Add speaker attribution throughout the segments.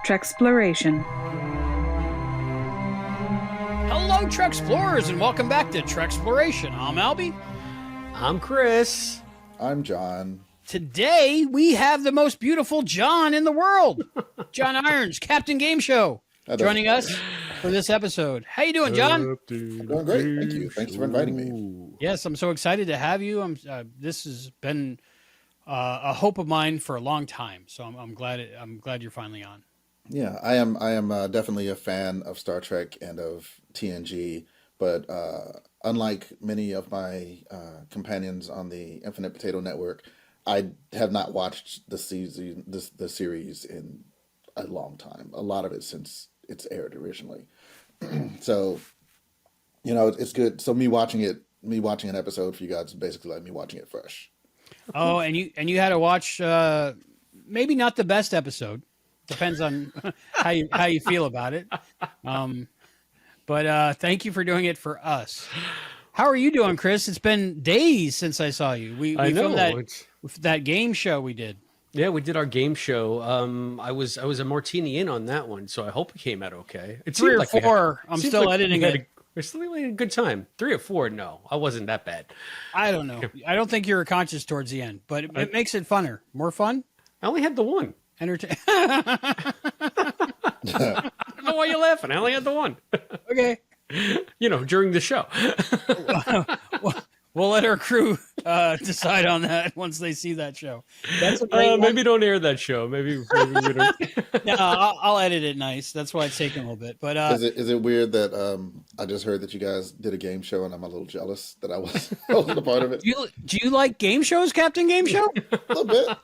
Speaker 1: Treksploration.
Speaker 2: Hello, Treksplorers, and welcome back to Treksploration. I'm Albie.
Speaker 3: I'm Chris.
Speaker 4: I'm John.
Speaker 2: Today, we have the most beautiful John in the world. John Irons, Captain Gameshow, joining us for this episode. How you doing, John?
Speaker 4: I'm doing great. Thank you. Thanks for inviting me.
Speaker 2: Yes, I'm so excited to have you. This has been a hope of mine for a long time, so I'm glad you're finally on.
Speaker 4: Yeah, I am definitely a fan of Star Trek and of TNG, but unlike many of my companions on the Infinite Potato Network, I have not watched the series in a long time. A lot of it since it's aired originally. So, it's good. So me watching an episode for you guys is basically like me watching it fresh.
Speaker 2: Oh, and you had to watch maybe not the best episode. Depends on how you feel about it. But thank you for doing it for us. How are you doing, Chris? It's been days since I saw you. We filmed that game show we did.
Speaker 3: Yeah, we did our game show. I was a martini in on that one, so I hope it came out okay. It
Speaker 2: 3 or 4. I'm still editing it.
Speaker 3: We're still having a good time. 3 or 4, no, I wasn't that bad.
Speaker 2: I don't know. I don't think you were conscious towards the end, but it makes it funner. More fun?
Speaker 3: I only had the one.
Speaker 2: I
Speaker 3: don't know why you're laughing. I only had the one.
Speaker 2: Okay.
Speaker 3: During the show.
Speaker 2: We'll let our crew decide on that once they see that show. That's a great
Speaker 3: maybe don't air that show. Maybe we don't.
Speaker 2: No, I'll edit it nice. That's why it's taking a little bit. But
Speaker 4: is it weird that I just heard that you guys did a game show and I'm a little jealous that I wasn't a part of it?
Speaker 2: Do you like game shows, Captain Gameshow?
Speaker 4: A little bit.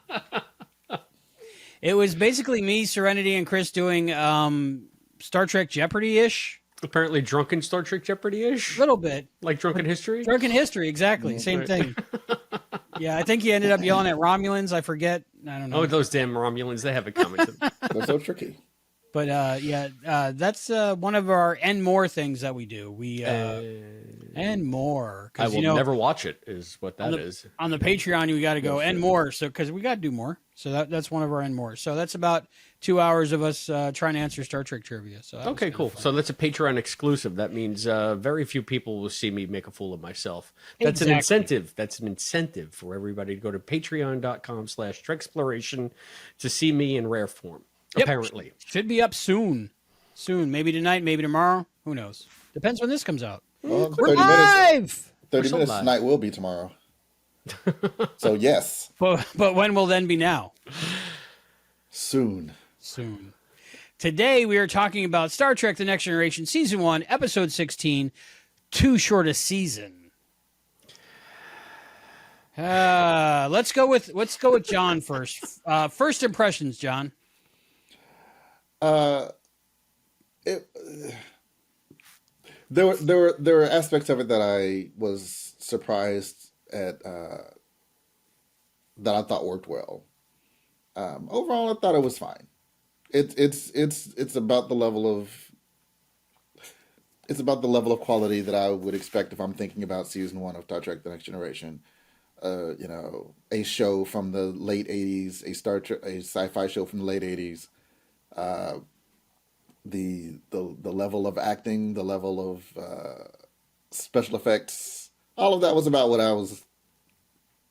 Speaker 2: It was basically me, Serenity, and Chris doing Star Trek Jeopardy-ish.
Speaker 3: Apparently drunken Star Trek Jeopardy-ish?
Speaker 2: A little bit.
Speaker 3: Like Drunken History?
Speaker 2: Drunken History, exactly. Same thing. Yeah, I think he ended up yelling at Romulans. I forget. I don't know.
Speaker 3: Oh, those damn Romulans. They have it coming to them.
Speaker 4: They're so tricky.
Speaker 2: But that's one of our and more things that we do. We and more.
Speaker 3: I will never watch it. Is what that is.
Speaker 2: On the Patreon, we got to go and more. So because we got to do more. So that's one of our and more. So that's about 2 hours of us trying to answer Star Trek trivia. So
Speaker 3: okay, cool. So that's a Patreon exclusive. That means very few people will see me make a fool of myself. That's an incentive. That's an incentive for everybody to go to patreon.com/Treksploration to see me in rare form. Yep. Apparently.
Speaker 2: Should be up soon. Maybe tonight, maybe tomorrow. Who knows? Depends when this comes out.
Speaker 4: Well,
Speaker 2: we're live!
Speaker 4: 30 minutes tonight will be tomorrow. So, yes.
Speaker 2: But when will then be now?
Speaker 4: Soon.
Speaker 2: Today, we are talking about Star Trek The Next Generation, Season 1, Episode 16, Too Short a Season. Let's go with John first. First impressions, John.
Speaker 4: There were aspects of it that I was surprised at that I thought worked well. Overall, I thought it was fine. It's about the level of quality that I would expect if I'm thinking about season 1 of Star Trek: The Next Generation. A show from the late '80s, a sci-fi show from the late '80s. The level of acting, the level of special effects, all of that was about what I was.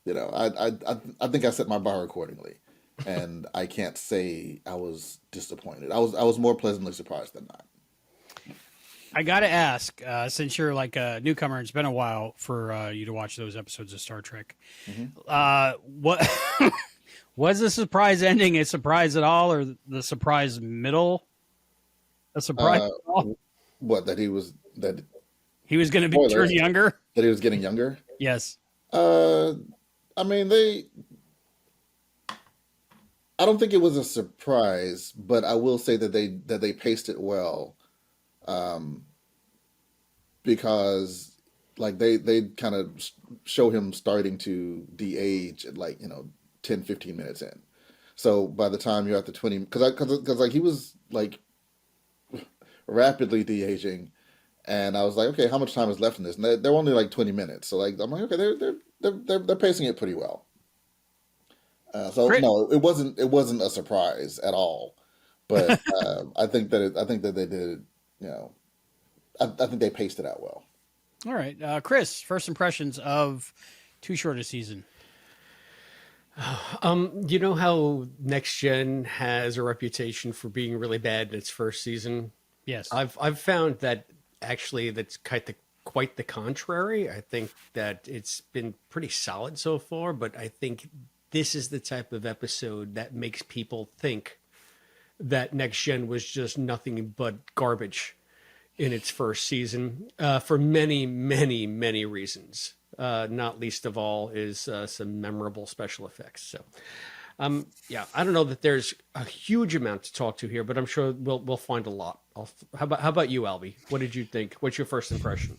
Speaker 4: I think I set my bar accordingly, and I can't say I was disappointed. I was more pleasantly surprised than not.
Speaker 2: I got to ask, since you're like a newcomer, it's been a while for you to watch those episodes of Star Trek. Mm-hmm. What was the surprise ending a surprise at all, or the surprise middle a surprise at all?
Speaker 4: What, that he was going
Speaker 2: to be turned younger?
Speaker 4: That he was getting younger?
Speaker 2: Yes.
Speaker 4: I mean, I don't think it was a surprise, but I will say that they paced it well. Because like they kind of show him starting to de-age at 10, 15 minutes in. So by the time you're at the 20, because like he was like rapidly de-aging, and I was like, okay, how much time is left in this? And they're only like 20 minutes. So like I'm like, okay, they're pacing it pretty well. So Great. No, it wasn't a surprise at all. But I think that they did, you know, I think they paced it out well.
Speaker 2: All right, Chris. First impressions of Too Short a Season.
Speaker 3: You know how NextGen has a reputation for being really bad in its first season?
Speaker 2: Yes.
Speaker 3: I've found that actually that's quite the contrary. I think that it's been pretty solid so far, but I think this is the type of episode that makes people think that NextGen was just nothing but garbage in its first season for many, many, many reasons. Not least of all is some memorable special effects. So, yeah, I don't know that there's a huge amount to talk to here, but I'm sure we'll find a lot. How about you, Albie? What did you think? What's your first impression?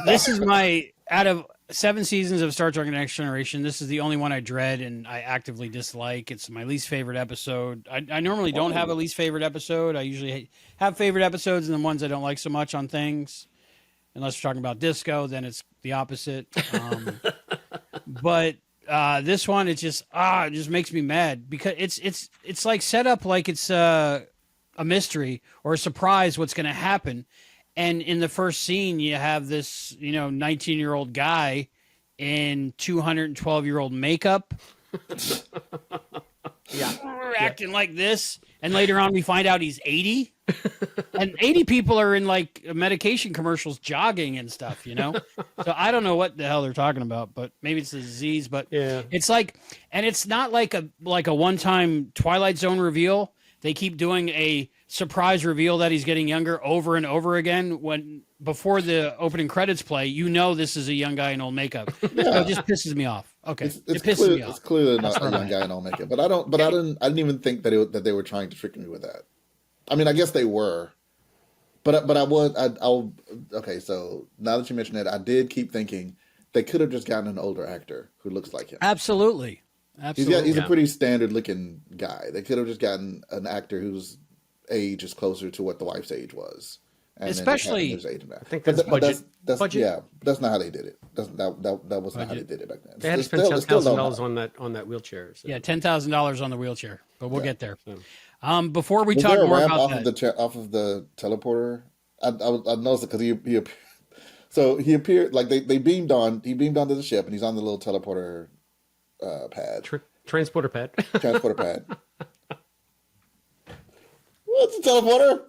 Speaker 2: This is my, out of 7 seasons of Star Trek: Next Generation, this is the only one I dread and I actively dislike. It's my least favorite episode. I normally don't have a least favorite episode. I usually have favorite episodes and the ones I don't like so much on things. Unless we're talking about disco, then it's the opposite. But this one, it just makes me mad because it's like set up like it's a mystery or a surprise what's going to happen. And in the first scene, you have this, 19-year-old guy in 212-year-old makeup. Acting like this. And later on, we find out he's 80. And 80 people are in like medication commercials jogging and stuff, So I don't know what the hell they're talking about, but maybe it's the disease. But it's like, and it's not like a one-time Twilight Zone reveal. They keep doing a surprise reveal that he's getting younger over and over again. When before the opening credits play, this is a young guy in old makeup. Yeah. So it just pisses me off. Okay, it pisses me off.
Speaker 4: It's clearly not a young guy in old makeup, but I didn't even think that they were trying to trick me with that. I mean, I guess they were, but I'll okay. So now that you mention it, I did keep thinking they could have just gotten an older actor who looks like him.
Speaker 2: Absolutely.
Speaker 4: He's a pretty standard looking guy. They could have just gotten an actor whose age is closer to what the wife's age was. And
Speaker 2: especially,
Speaker 3: I think that's budget.
Speaker 4: Yeah, that's not how they did it. That wasn't how they did it back then.
Speaker 3: They had to spend $10,000 on that wheelchair. So.
Speaker 2: Yeah, $10,000 on the wheelchair, but we'll get there. Before we talk more about that,
Speaker 4: off of the teleporter, I noticed it because he appeared like they beamed on. He beamed onto the ship, and he's on the little teleporter pad.
Speaker 3: Transporter pad.
Speaker 4: Transporter pad. What's a teleporter?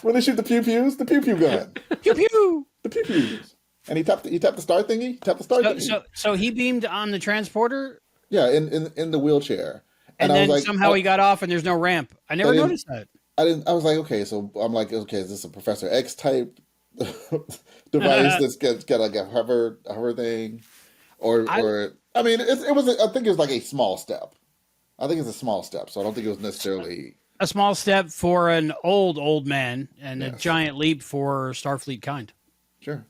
Speaker 4: When they shoot the pew-pews, the pew-pew gun.
Speaker 2: Pew-pew!
Speaker 4: The pew-pews. And he tapped the star thingy?
Speaker 2: So he beamed on the transporter?
Speaker 4: Yeah, in the wheelchair.
Speaker 2: And then somehow he got off and there's no ramp. I never noticed that.
Speaker 4: I was like, okay, so I'm like, okay, is this a Professor X type device that's got like a hover thing? I mean, I think it was like a small step. I think it's a small step, so I don't think it was necessarily
Speaker 2: a small step for an old man and a giant leap for Starfleet kind.
Speaker 4: Sure.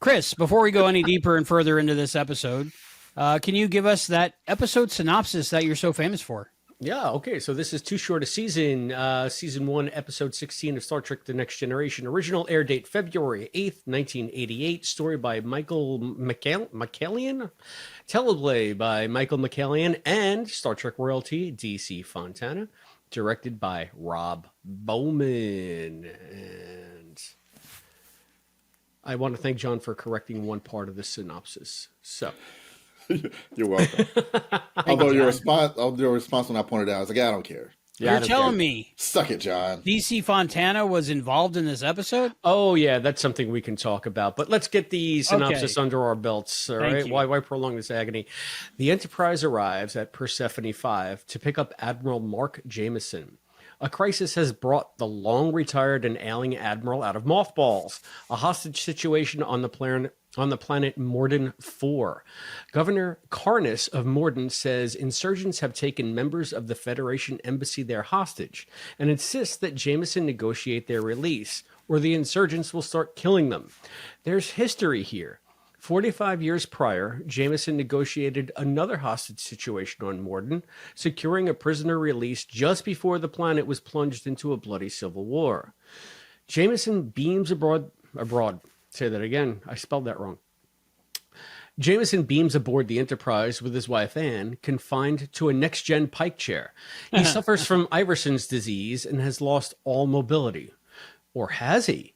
Speaker 2: Chris, before we go any deeper and further into this episode, can you give us that episode synopsis that you're so famous for?
Speaker 3: Yeah, okay. So this is Too Short a Season, Season 1, Episode 16 of Star Trek: The Next Generation. Original air date February 8th, 1988. Story by Michael McCallion. Teleplay by Michael McCallion and Star Trek royalty D.C. Fontana. Directed by Rob Bowman. And I want to thank John for correcting one part of the synopsis. So...
Speaker 4: You're welcome. Although your response when I pointed out, I was like, I don't care.
Speaker 2: You're telling me.
Speaker 4: Suck it, John.
Speaker 2: DC Fontana was involved in this episode?
Speaker 3: Oh, yeah, that's something we can talk about. But let's get the synopsis under our belts, all right? Why prolong this agony? The Enterprise arrives at Persephone 5 to pick up Admiral Mark Jameson. A crisis has brought the long-retired and ailing admiral out of mothballs. A hostage situation on the planet Morden 4. Governor Karnas of Morden says insurgents have taken members of the Federation embassy there hostage and insists that Jameson negotiate their release, or the insurgents will start killing them. There's history here. 45 years prior, Jameson negotiated another hostage situation on Morden, securing a prisoner release just before the planet was plunged into a bloody civil war. Jameson beams abroad. Say that again. I spelled that wrong. Jameson beams aboard the Enterprise with his wife Anne, confined to a NextGen pike chair. He suffers from Iverson's disease and has lost all mobility. Or has he?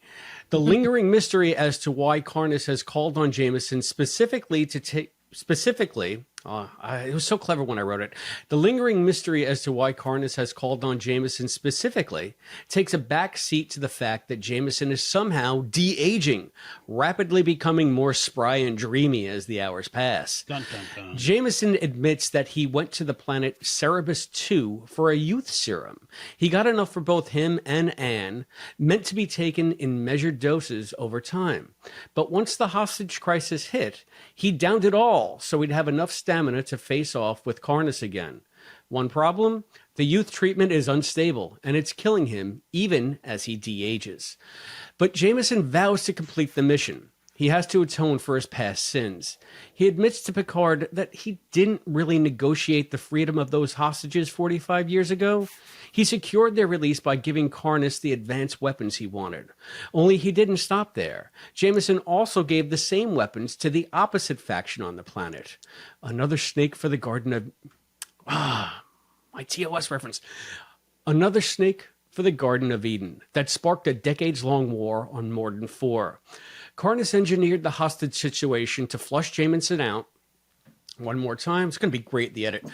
Speaker 3: The lingering mystery as to why Karnas has called on Jameson specifically to take... it was so clever when I wrote it. The lingering mystery as to why Karnas has called on Jameson specifically takes a back seat to the fact that Jameson is somehow de-aging, rapidly becoming more spry and dreamy as the hours pass.
Speaker 2: Dun, dun, dun.
Speaker 3: Jameson admits that he went to the planet Cerebus 2 for a youth serum. He got enough for both him and Anne, meant to be taken in measured doses over time. But once the hostage crisis hit, he downed it all so he'd have enough stamina to face off with Karnas again. One problem? The youth treatment is unstable, and it's killing him even as he de-ages. But Jameson vows to complete the mission. He has to atone for his past sins. He admits to Picard that he didn't really negotiate the freedom of those hostages 45 years ago. He secured their release by giving Karnas the advanced weapons he wanted. Only he didn't stop there. Jameson also gave the same weapons to the opposite faction on the planet. Another snake for the Garden of... my TOS reference. Another snake for the Garden of Eden that sparked a decades-long war on Morden 4. Karnas engineered the hostage situation to flush Jameson out. One more time. It's going to be great, the edit.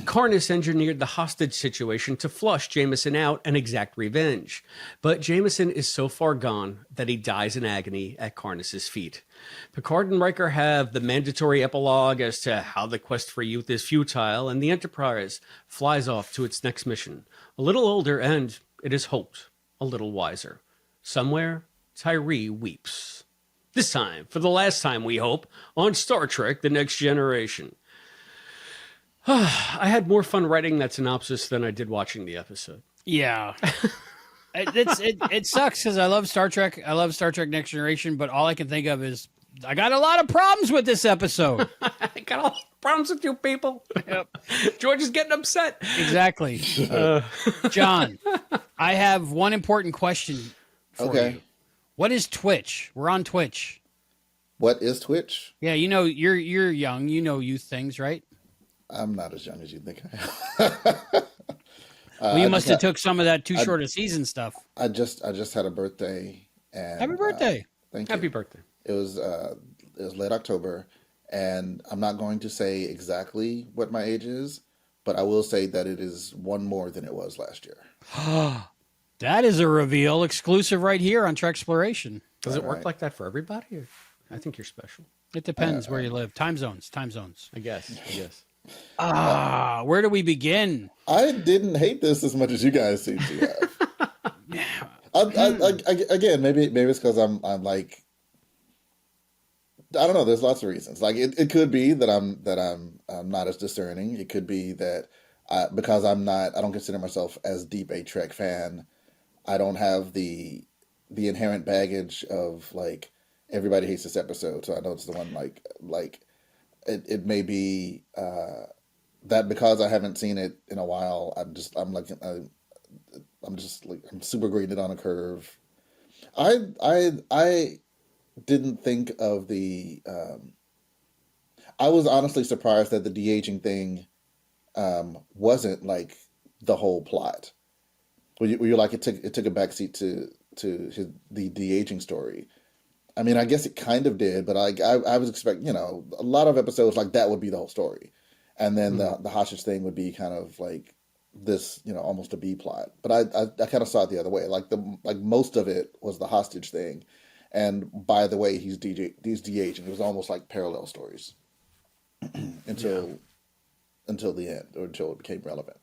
Speaker 3: Karnas engineered the hostage situation to flush Jameson out and exact revenge. But Jameson is so far gone that he dies in agony at Karnas's feet. Picard and Riker have the mandatory epilogue as to how the quest for youth is futile, and the Enterprise flies off to its next mission. A little older and, it is hoped, a little wiser. Somewhere, Tyree weeps. This time, for the last time, we hope, on Star Trek The Next Generation. I had more fun writing that synopsis than I did watching the episode.
Speaker 2: Yeah. It sucks because I love Star Trek. I love Star Trek Next Generation, but all I can think of is I got a lot of problems with this episode.
Speaker 3: I got a lot of problems with you people.
Speaker 2: Yep.
Speaker 3: George is getting upset.
Speaker 2: Exactly. John, I have one important question for you. What is Twitch? We're on Twitch.
Speaker 4: What is Twitch?
Speaker 2: Yeah, you know, you're young. You know youth things, right?
Speaker 4: I'm not as young as you think I am.
Speaker 2: Well, you must have took some of that Too Short a Season stuff.
Speaker 4: I just had a birthday. And
Speaker 2: happy birthday!
Speaker 4: Thank you.
Speaker 3: Happy birthday.
Speaker 4: It was late October, and I'm not going to say exactly what my age is, but I will say that it is one more than it was last year.
Speaker 2: That is a reveal exclusive right here on Treksploration.
Speaker 3: Does it work like that for everybody? Or? I think you're special.
Speaker 2: It depends where you live. Time zones.
Speaker 3: I guess.
Speaker 2: Where do we begin?
Speaker 4: I didn't hate this as much as you guys seem to have. Again, maybe it's because I'm like, I don't know. There's lots of reasons. Like it could be that I'm not as discerning. It could be that because I don't consider myself as deep a Trek fan. I don't have the inherent baggage of like everybody hates this episode, so I know it's the one like it may be that because I haven't seen it in a while, I'm super graded on a curve. I didn't think of the. I was honestly surprised that the de-aging thing wasn't like the whole plot. Were you like it took a backseat to the de-aging story? I mean, I guess it kind of did, but I was expecting, a lot of episodes like that would be the whole story, and then the hostage thing would be kind of like this, almost a B plot. But I kind of saw it the other way. Like most of it was the hostage thing, and by the way, he's de-aging. It was almost like parallel stories until the end, or until it became relevant.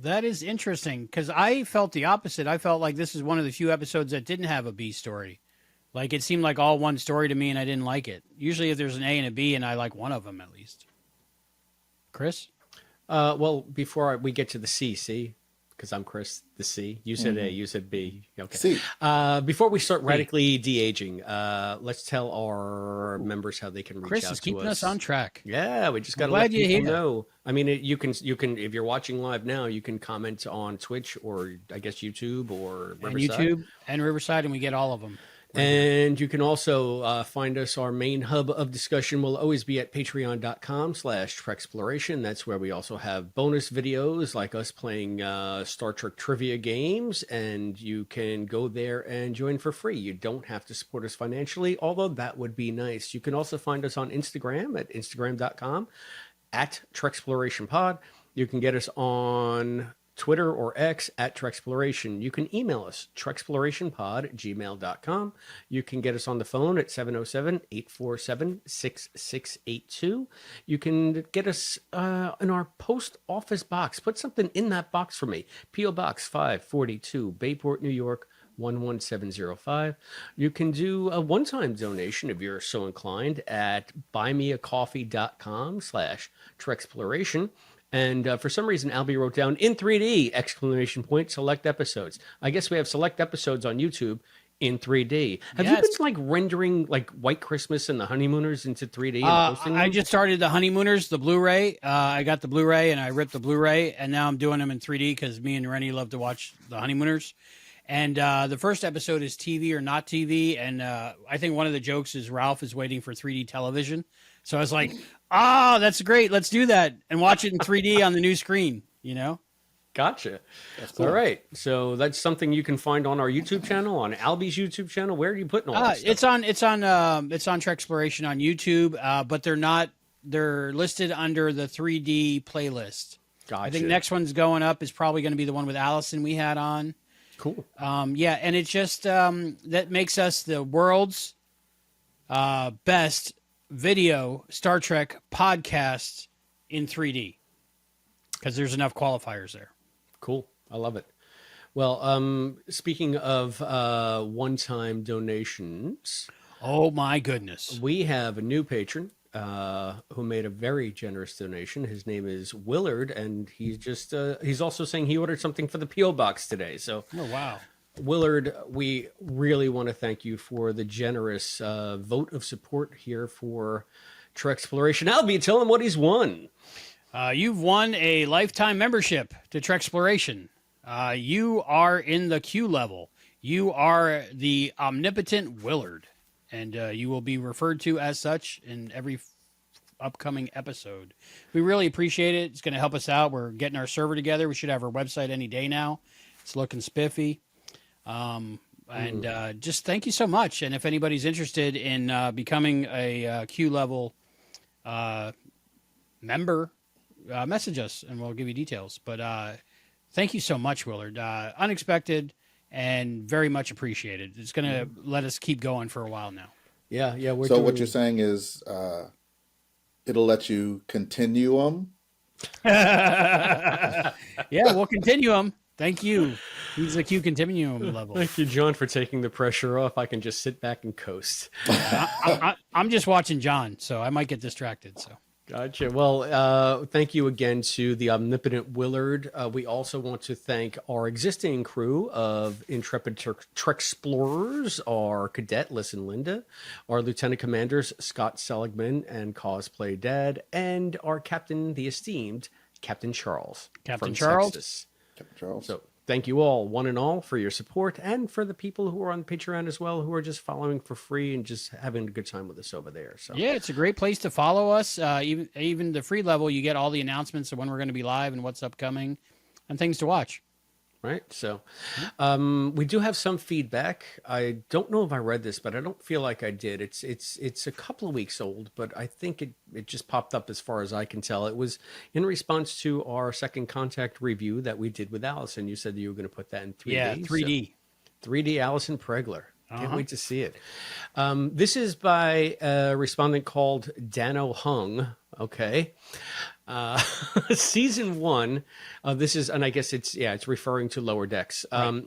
Speaker 2: That is interesting because I felt the opposite. I felt like this is one of the few episodes that didn't have a B story. Like it seemed like all one story to me, and I didn't like it. Usually, if there's an A and a B, and I like one of them at least. Chris?
Speaker 3: Well, before we get to the C, because I'm Chris, the C. You said A, you said B. Okay.
Speaker 4: C.
Speaker 3: Before we start radically de-aging, let's tell our members how they can reach out to us.
Speaker 2: Chris is keeping us on track.
Speaker 3: Yeah, we just got to let people know. I mean, you can if you're watching live now, you can comment on Twitch or I guess YouTube or Riverside.
Speaker 2: And YouTube and Riverside, and we get all of them.
Speaker 3: And you can also find us. Our main hub of discussion will always be at patreon.com/Treksploration. That's where we also have bonus videos like us playing Star Trek trivia games. And you can go there and join for free. You don't have to support us financially, although that would be nice. You can also find us on Instagram at instagram.com/TreksplorationPod. You can get us on Twitter or X at Treksploration. You can email us, treksplorationpod@gmail.com. You can get us on the phone at 707-847-6682. You can get us in our post office box. Put something in that box for me. P.O. Box 542, Bayport, New York, 11705. You can do a one-time donation if you're so inclined at buymeacoffee.com/Treksploration. And for some reason, Albie wrote down in 3D, select episodes. I guess we have select episodes on YouTube in 3D. Have you been like rendering like White Christmas and the Honeymooners into 3D? And posting them?
Speaker 2: I just started the Honeymooners, the Blu-ray. I got the Blu-ray and I ripped the Blu-ray, and now I'm doing them in 3D because me and Rennie love to watch the Honeymooners. And the first episode is TV or not TV. And I think one of the jokes is Ralph is waiting for 3D television. So I was like, that's great. Let's do that and watch it in 3D on the new screen, you know?
Speaker 3: Gotcha. Cool. All right. So that's something you can find on our YouTube channel, on Albie's YouTube channel. Where are you putting all that stuff?
Speaker 2: It's on Treksploration on YouTube, but they're listed under the 3D playlist.
Speaker 3: Gotcha.
Speaker 2: I think next one's going up is probably going to be the one with Allison we had on.
Speaker 3: Cool.
Speaker 2: Yeah, and it's just that makes us the world's best video Star Trek podcast in 3D because there's enough qualifiers there.
Speaker 3: Cool. I love it. Well, speaking of one-time donations.
Speaker 2: Oh, my goodness.
Speaker 3: We have a new patron who made a very generous donation. His name is Willard, and he's also saying he ordered something for the P.O. Box today. So,
Speaker 2: oh, wow.
Speaker 3: Willard, we really want to thank you for the generous vote of support here for Treksploration. Albie, tell him what he's won.
Speaker 2: You've won a lifetime membership to Treksploration. You are in the Q level. You are the omnipotent Willard, and you will be referred to as such in every upcoming episode. We really appreciate it. It's going to help us out. We're getting our server together. We should have our website any day now. It's looking spiffy. Just thank you so much. And if anybody's interested in becoming a Q level member, message us and we'll give you details. But thank you so much, Willard. Unexpected and very much appreciated. It's going to let us keep going for a while now.
Speaker 3: Yeah.
Speaker 4: So what you're saying is it'll let you continue them?
Speaker 2: Yeah, we'll continue them. Thank you. He's a Q continuum level.
Speaker 3: Thank you, John, for taking the pressure off. I can just sit back and coast.
Speaker 2: I'm just watching John, so I might get distracted. So
Speaker 3: Gotcha. Well, thank you again to the omnipotent Willard. We also want to thank our existing crew of intrepid Treksplorers, our cadet, Listen Linda, our lieutenant commanders, Scott Seligman and Cosplay Dad, and our captain, the esteemed Captain Charles.
Speaker 2: Captain Charles.
Speaker 3: Texas.
Speaker 4: Captain Charles.
Speaker 3: So thank you all, one and all, for your support, and for the people who are on Patreon as well, who are just following for free and just having a good time with us over there. So
Speaker 2: yeah, it's a great place to follow us. Even the free level, you get all the announcements of when we're going to be live and what's upcoming, and things to watch.
Speaker 3: Right. So we do have some feedback. I don't know if I read this, but I don't feel like I did. It's a couple of weeks old, but I think it just popped up as far as I can tell. It was in response to our Second Contact review that we did with Allison. You said that you were going to put that in 3D.
Speaker 2: Yeah, 3D.
Speaker 3: So, 3D Allison Pregler. Can't wait to see it. This is by a respondent called Dano Hung. Okay. Season 1, this is, and I guess it's referring to Lower Decks. Right.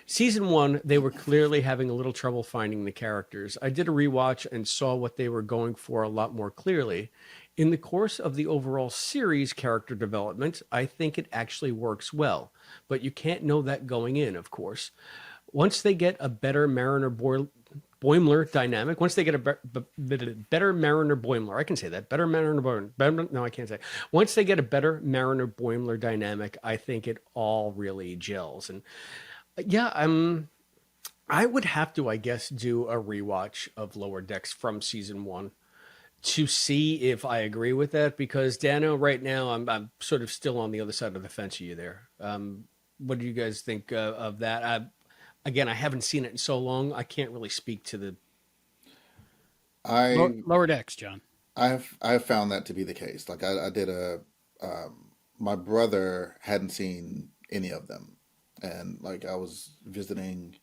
Speaker 3: Season 1, they were clearly having a little trouble finding the characters. I did a rewatch and saw what they were going for a lot more clearly. In the course of the overall series character development, I think it actually works well, but you can't know that going in, of course. Once they get a better Mariner-Boimler dynamic, once they get a better Mariner-Boimler, I can say that, better Mariner-Boimler, no, I can't say. Once they get a better Mariner-Boimler dynamic, I think it all really gels. And yeah, I would have to, I guess, do a rewatch of Lower Decks from season 1 to see if I agree with that, because Dano, right now, I'm sort of still on the other side of the fence of you there. What do you guys think of that? Again, I haven't seen it in so long. I can't really speak to the.
Speaker 2: Lower Decks, John.
Speaker 4: I've found that to be the case. Like I did my brother hadn't seen any of them, and like I was visiting,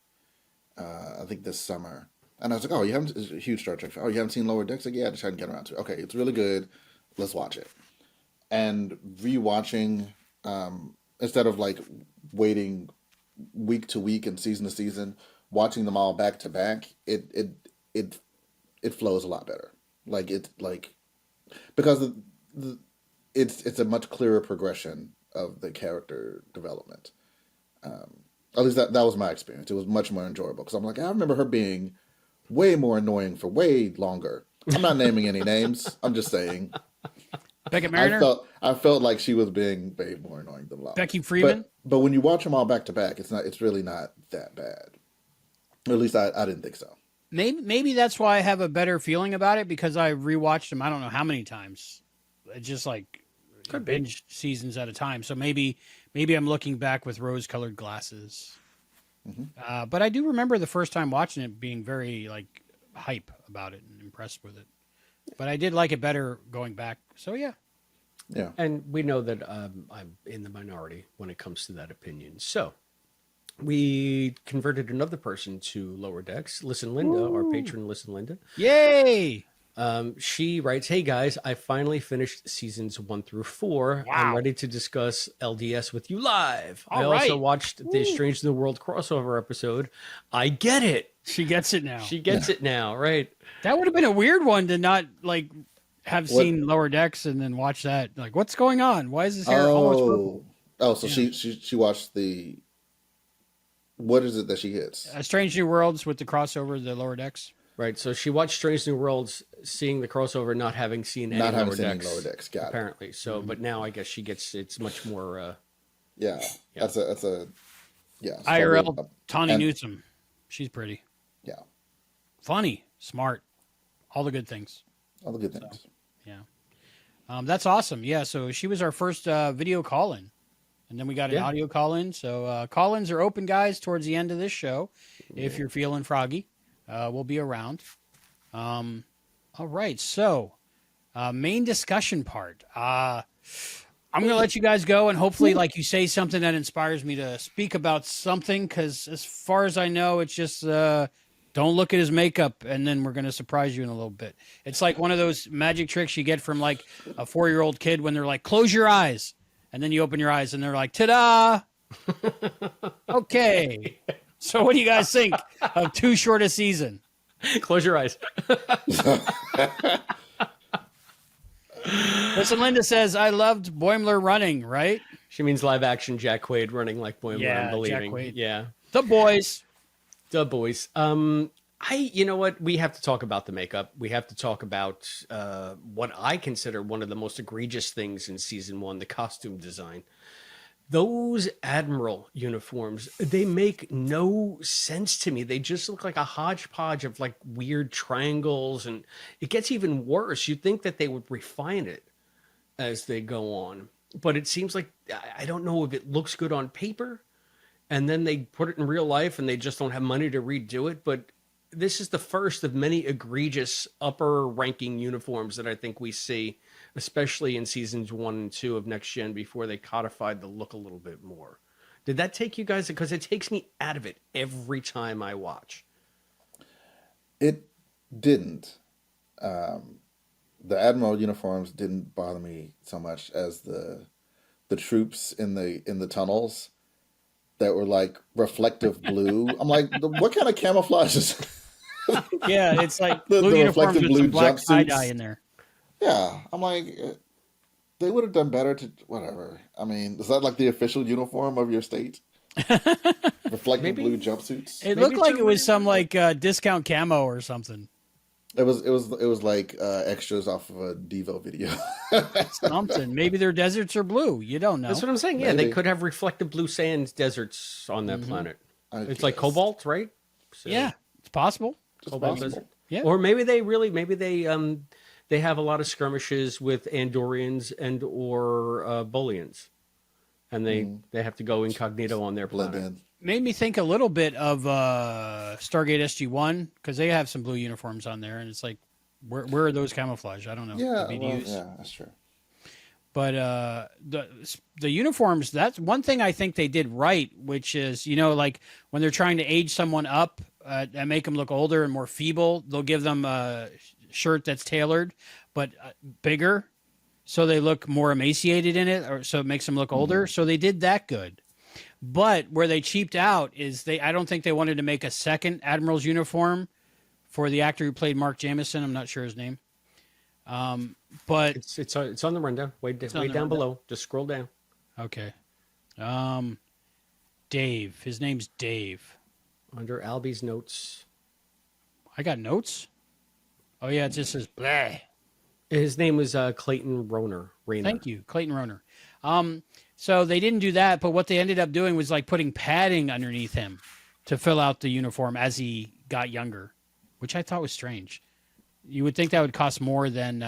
Speaker 4: I think this summer, and I was like, "Oh, you haven't?" It's a huge Star Trek fan. "Oh, you haven't seen Lower Decks?" Like, "Yeah, I just hadn't get around to it." "Okay, it's really good. Let's watch it." And rewatching, instead of like waiting week to week and season to season, watching them all back to back, it flows a lot better. Like it's like because it's a much clearer progression of the character development. At least that was my experience. It was much more enjoyable because I'm like, I remember her being way more annoying for way longer. I'm not naming any names. I'm just saying.
Speaker 2: Beckett Mariner?
Speaker 4: I felt like she was being way more annoying than Locke.
Speaker 2: Becky Freeman?
Speaker 4: But when you watch them all back to back, it's really not that bad. Or at least I didn't think so.
Speaker 2: Maybe that's why I have a better feeling about it, because I rewatched them I don't know how many times. It's just like binge seasons at a time. So maybe I'm looking back with rose-colored glasses. Mm-hmm. But I do remember the first time watching it being very like hype about it and impressed with it. But I did like it better going back. So yeah.
Speaker 4: Yeah.
Speaker 3: And we know that I'm in the minority when it comes to that opinion. So we converted another person to Lower Decks. Listen Linda, our patron Listen Linda.
Speaker 2: Yay!
Speaker 3: She writes, "Hey guys, I finally finished seasons 1 through 4.
Speaker 2: Wow.
Speaker 3: I'm ready to discuss LDS with you live.
Speaker 2: All
Speaker 3: I
Speaker 2: right.
Speaker 3: also watched the Strange New World crossover episode. I get it.
Speaker 2: She gets it now.
Speaker 3: She gets it now, right?
Speaker 2: That would have been a weird one to not like have seen Lower Decks and then watch that. Like, what's going on? Why is his hair almost purple?
Speaker 4: Oh, so she watched the. What is it that she gets?
Speaker 2: Strange New Worlds with the crossover, the Lower Decks.
Speaker 3: Right. So she watched Strange New Worlds, seeing the crossover, not having seen any Lower Decks.
Speaker 4: Lower Decks. Got
Speaker 3: apparently. So, but now I guess she gets. It's much more.
Speaker 4: Yeah. That's a. Yeah.
Speaker 2: IRL Tawny Newsom. She's pretty.
Speaker 4: Yeah.
Speaker 2: Funny, smart, all the good things.
Speaker 4: All the good things.
Speaker 2: So, yeah. That's awesome. Yeah. So she was our first video call-in, and then we got an audio call-in. So call-ins are open, guys, towards the end of this show. If you're feeling froggy, we'll be around. All right. So main discussion part. I'm going to let you guys go, and hopefully, like, you say something that inspires me to speak about something, because as far as I know, it's just don't look at his makeup, and then we're going to surprise you in a little bit. It's like one of those magic tricks you get from, like, a 4-year-old kid when they're like, close your eyes, and then you open your eyes, and they're like, ta-da! Okay. So what do you guys think of Too Short a Season?
Speaker 3: Close your eyes.
Speaker 2: Listen, Linda says, I loved Boimler running, right?
Speaker 3: She means live action Jack Quaid running like Boimler, I'm believing.
Speaker 2: Jack Quaid.
Speaker 3: Yeah.
Speaker 2: The boys.
Speaker 3: The boys. You know what? We have to talk about the makeup. We have to talk about what I consider one of the most egregious things in season 1, the costume design. Those Admiral uniforms, they make no sense to me. They just look like a hodgepodge of like weird triangles, and it gets even worse. You'd think that they would refine it as they go on, but it seems like, I don't know if it looks good on paper, and then they put it in real life and they just don't have money to redo it. But this is the first of many egregious upper ranking uniforms that I think we see, especially in seasons 1 and 2 of Next Gen, before they codified the look a little bit more. Did that take you guys? Because it takes me out of it every time I watch.
Speaker 4: It didn't. The Admiral uniforms didn't bother me so much as the troops in the tunnels that were like reflective blue. I'm like, what kind of camouflage is?
Speaker 2: Yeah, it's like blue uniforms with some black tie-dye in there.
Speaker 4: Yeah, I'm like, they would have done better to whatever. I mean, is that like the official uniform of your state? Reflective blue jumpsuits.
Speaker 2: It looked like it was some like discount camo or something.
Speaker 4: It was like extras off of a Devo video.
Speaker 2: Something. Maybe their deserts are blue. You don't know.
Speaker 3: That's what I'm saying. Yeah, they could have reflective blue sand deserts on that planet. It's like cobalt, right? So,
Speaker 2: yeah, it's possible.
Speaker 4: It's possible.
Speaker 2: Yeah.
Speaker 3: Or maybe they have a lot of skirmishes with Andorians and or Bolians, and they have to go incognito on their
Speaker 4: Blend
Speaker 3: planet.
Speaker 4: in.
Speaker 2: Made me think a little bit of Stargate SG-1 because they have some blue uniforms on there, and it's like, where are those camouflage? I don't know.
Speaker 4: Yeah,
Speaker 2: The
Speaker 4: well,
Speaker 2: BDUs.
Speaker 4: yeah, that's true.
Speaker 2: But the uniforms, that's one thing I think they did right, which is, like when they're trying to age someone up and make them look older and more feeble, they'll give them a shirt that's tailored but bigger, so they look more emaciated in it, or so it makes them look older. So they did that good. But where they cheaped out is I don't think they wanted to make a second Admiral's uniform for the actor who played Mark Jameson. I'm not sure his name. But
Speaker 3: it's on the rundown, way down below. Just scroll down.
Speaker 2: Okay. Dave. His name's Dave.
Speaker 3: Under Albie's notes.
Speaker 2: I got notes? Oh, yeah, it just says bleh.
Speaker 3: His name was Clayton Rayner.
Speaker 2: Thank you, Clayton Roner. So they didn't do that, but what they ended up doing was like putting padding underneath him to fill out the uniform as he got younger, which I thought was strange. You would think that would cost more than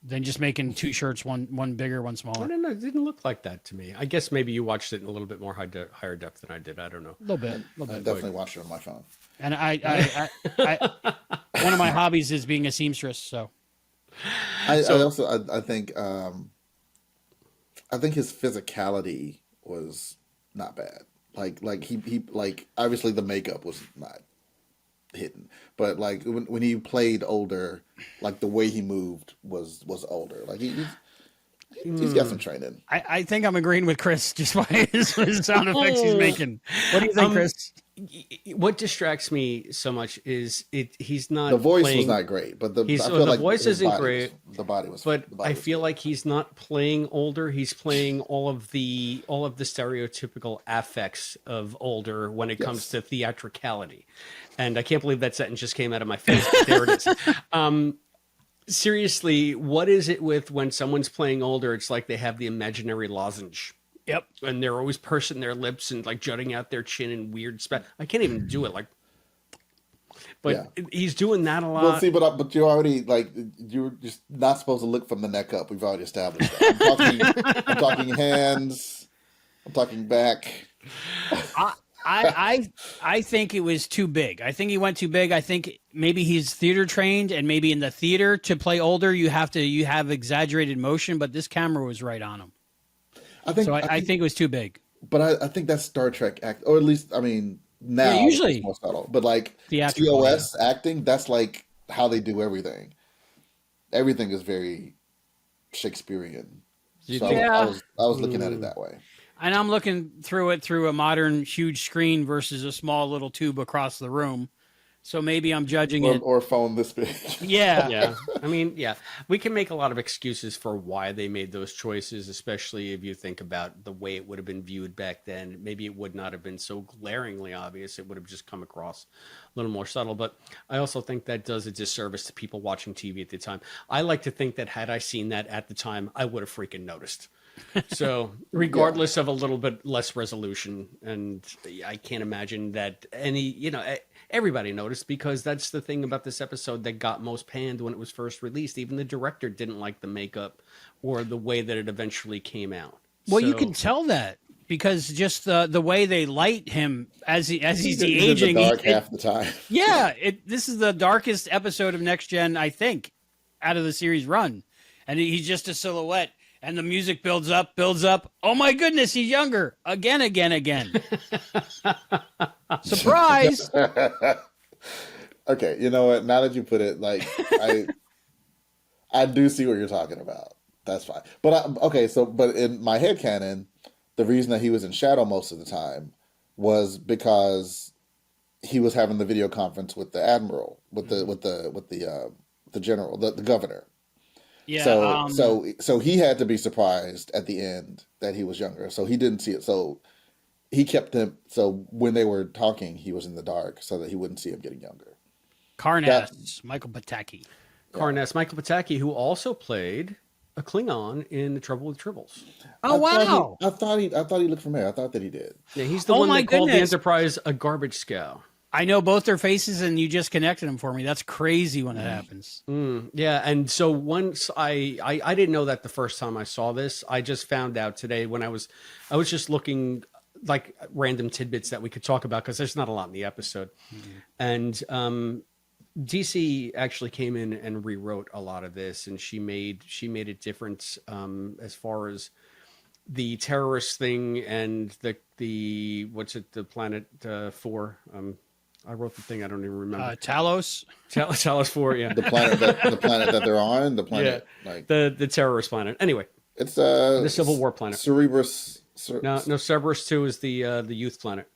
Speaker 2: just making two shirts, one bigger, one smaller.
Speaker 3: I don't know. It didn't look like that to me. I guess maybe you watched it in a little bit more higher depth than I did. I don't know.
Speaker 2: A little bit.
Speaker 4: I definitely watched it on my phone.
Speaker 2: And I one of my hobbies is being a seamstress. So
Speaker 4: I think I think his physicality was not bad. Like he obviously the makeup was not hidden, but like when he played older, like the way he moved was older. Like he's got some training.
Speaker 2: I think I'm agreeing with Chris just by his sound effects he's making. What do you think, Chris?
Speaker 3: What distracts me so much is he's not.
Speaker 4: The voice
Speaker 3: playing,
Speaker 4: was not great, but I feel
Speaker 3: the
Speaker 4: like
Speaker 3: voice isn't great.
Speaker 4: The body was.
Speaker 3: But I
Speaker 4: was
Speaker 3: feel
Speaker 4: good.
Speaker 3: like he's not playing older. He's playing all of the stereotypical affects of older when it comes to theatricality. And I can't believe that sentence just came out of my face. But there it is. Seriously, what is it with when someone's playing older? It's like they have the imaginary lozenge.
Speaker 2: Yep.
Speaker 3: And they're always pursing their lips and like jutting out their chin in weird I can't even do it. But he's doing that a lot.
Speaker 4: Well, see, but you're already you're just not supposed to look from the neck up. We've already established that. I'm talking hands. I'm talking back.
Speaker 2: I think it was too big. I think he went too big. I think maybe he's theater trained, and maybe in the theater to play older, you have exaggerated motion. But this camera was right on him. I think it was too big.
Speaker 4: But I think that's Star Trek act, or at least now
Speaker 2: usually
Speaker 4: it's more subtle. But like
Speaker 2: theatrical,
Speaker 4: TOS acting, that's like how they do everything. Everything is very Shakespearean. So I was looking at it that way.
Speaker 2: And I'm looking through it through a modern huge screen versus a small little tube across the room. So maybe I'm judging it.
Speaker 4: Or a phone this big.
Speaker 2: Yeah.
Speaker 3: Yeah. I mean, yeah. We can make a lot of excuses for why they made those choices, especially if you think about the way it would have been viewed back then. Maybe it would not have been so glaringly obvious. It would have just come across a little more subtle. But I also think that does a disservice to people watching TV at the time. I like to think that had I seen that at the time, I would have freaking noticed. So regardless of a little bit less resolution, and I can't imagine that everybody noticed, because that's the thing about this episode that got most panned when it was first released. Even the director didn't like the makeup or the way that it eventually came out.
Speaker 2: Well, you can tell that because just the way they light him as he's aging.
Speaker 4: Dark half the time.
Speaker 2: Yeah, this is the darkest episode of Next Gen, I think, out of the series run, and he's just a silhouette. And the music builds up. Oh my goodness, he's younger. Again. Surprise!
Speaker 4: Okay, you know what? Now that you put it, I do see what you're talking about. That's fine. But but in my headcanon, the reason that he was in shadow most of the time was because he was having the video conference with the admiral, with the general, the governor.
Speaker 2: Yeah.
Speaker 4: So he had to be surprised at the end that he was younger. So he didn't see it. So he kept him. So when they were talking, he was in the dark so that he wouldn't see him getting younger.
Speaker 2: Michael Pataki.
Speaker 3: Michael Pataki, who also played a Klingon in The Trouble with Tribbles.
Speaker 2: Oh, wow.
Speaker 4: I thought he looked familiar. I thought that he did.
Speaker 3: Yeah, he's the one that called the Enterprise a garbage scow.
Speaker 2: I know both their faces, and you just connected them for me. That's crazy when it happens.
Speaker 3: Yeah, and so once I didn't know that the first time I saw this. I just found out today when I was just looking like random tidbits that we could talk about because there's not a lot in the episode, and DC actually came in and rewrote a lot of this, and she made it different as far as the terrorist thing and the what's it, the planet 4. I wrote the thing. I don't even remember.
Speaker 2: Talos.
Speaker 3: Talos 4. Yeah.
Speaker 4: The planet that they're on. The planet, like
Speaker 3: the terrorist planet. Anyway,
Speaker 4: it's
Speaker 3: the Civil War planet.
Speaker 4: Cerberus.
Speaker 3: No, Cerberus 2 is the youth planet.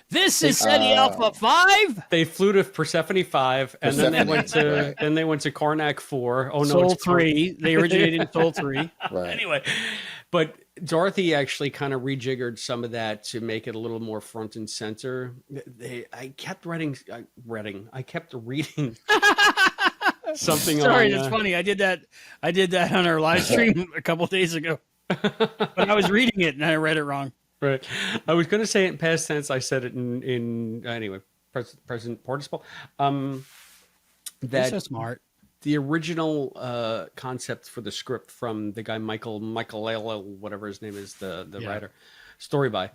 Speaker 2: This is SETI Alpha 5.
Speaker 3: They flew to Persephone 5, and then they went to Karnak 4. Oh no,
Speaker 2: Soul 3. They originated in Soul 3.
Speaker 4: Right.
Speaker 3: Anyway, but Dorothy actually kind of rejiggered some of that to make it a little more front and center. I kept reading something.
Speaker 2: Sorry, that's funny. I did that on our live stream a couple days ago. But I was reading it and I read it wrong.
Speaker 3: Right. I was going to say it in past tense. I said it in anyway, present participle.
Speaker 2: That's so smart.
Speaker 3: The original concept for the script from the guy Michael whatever his name is, the writer, story by,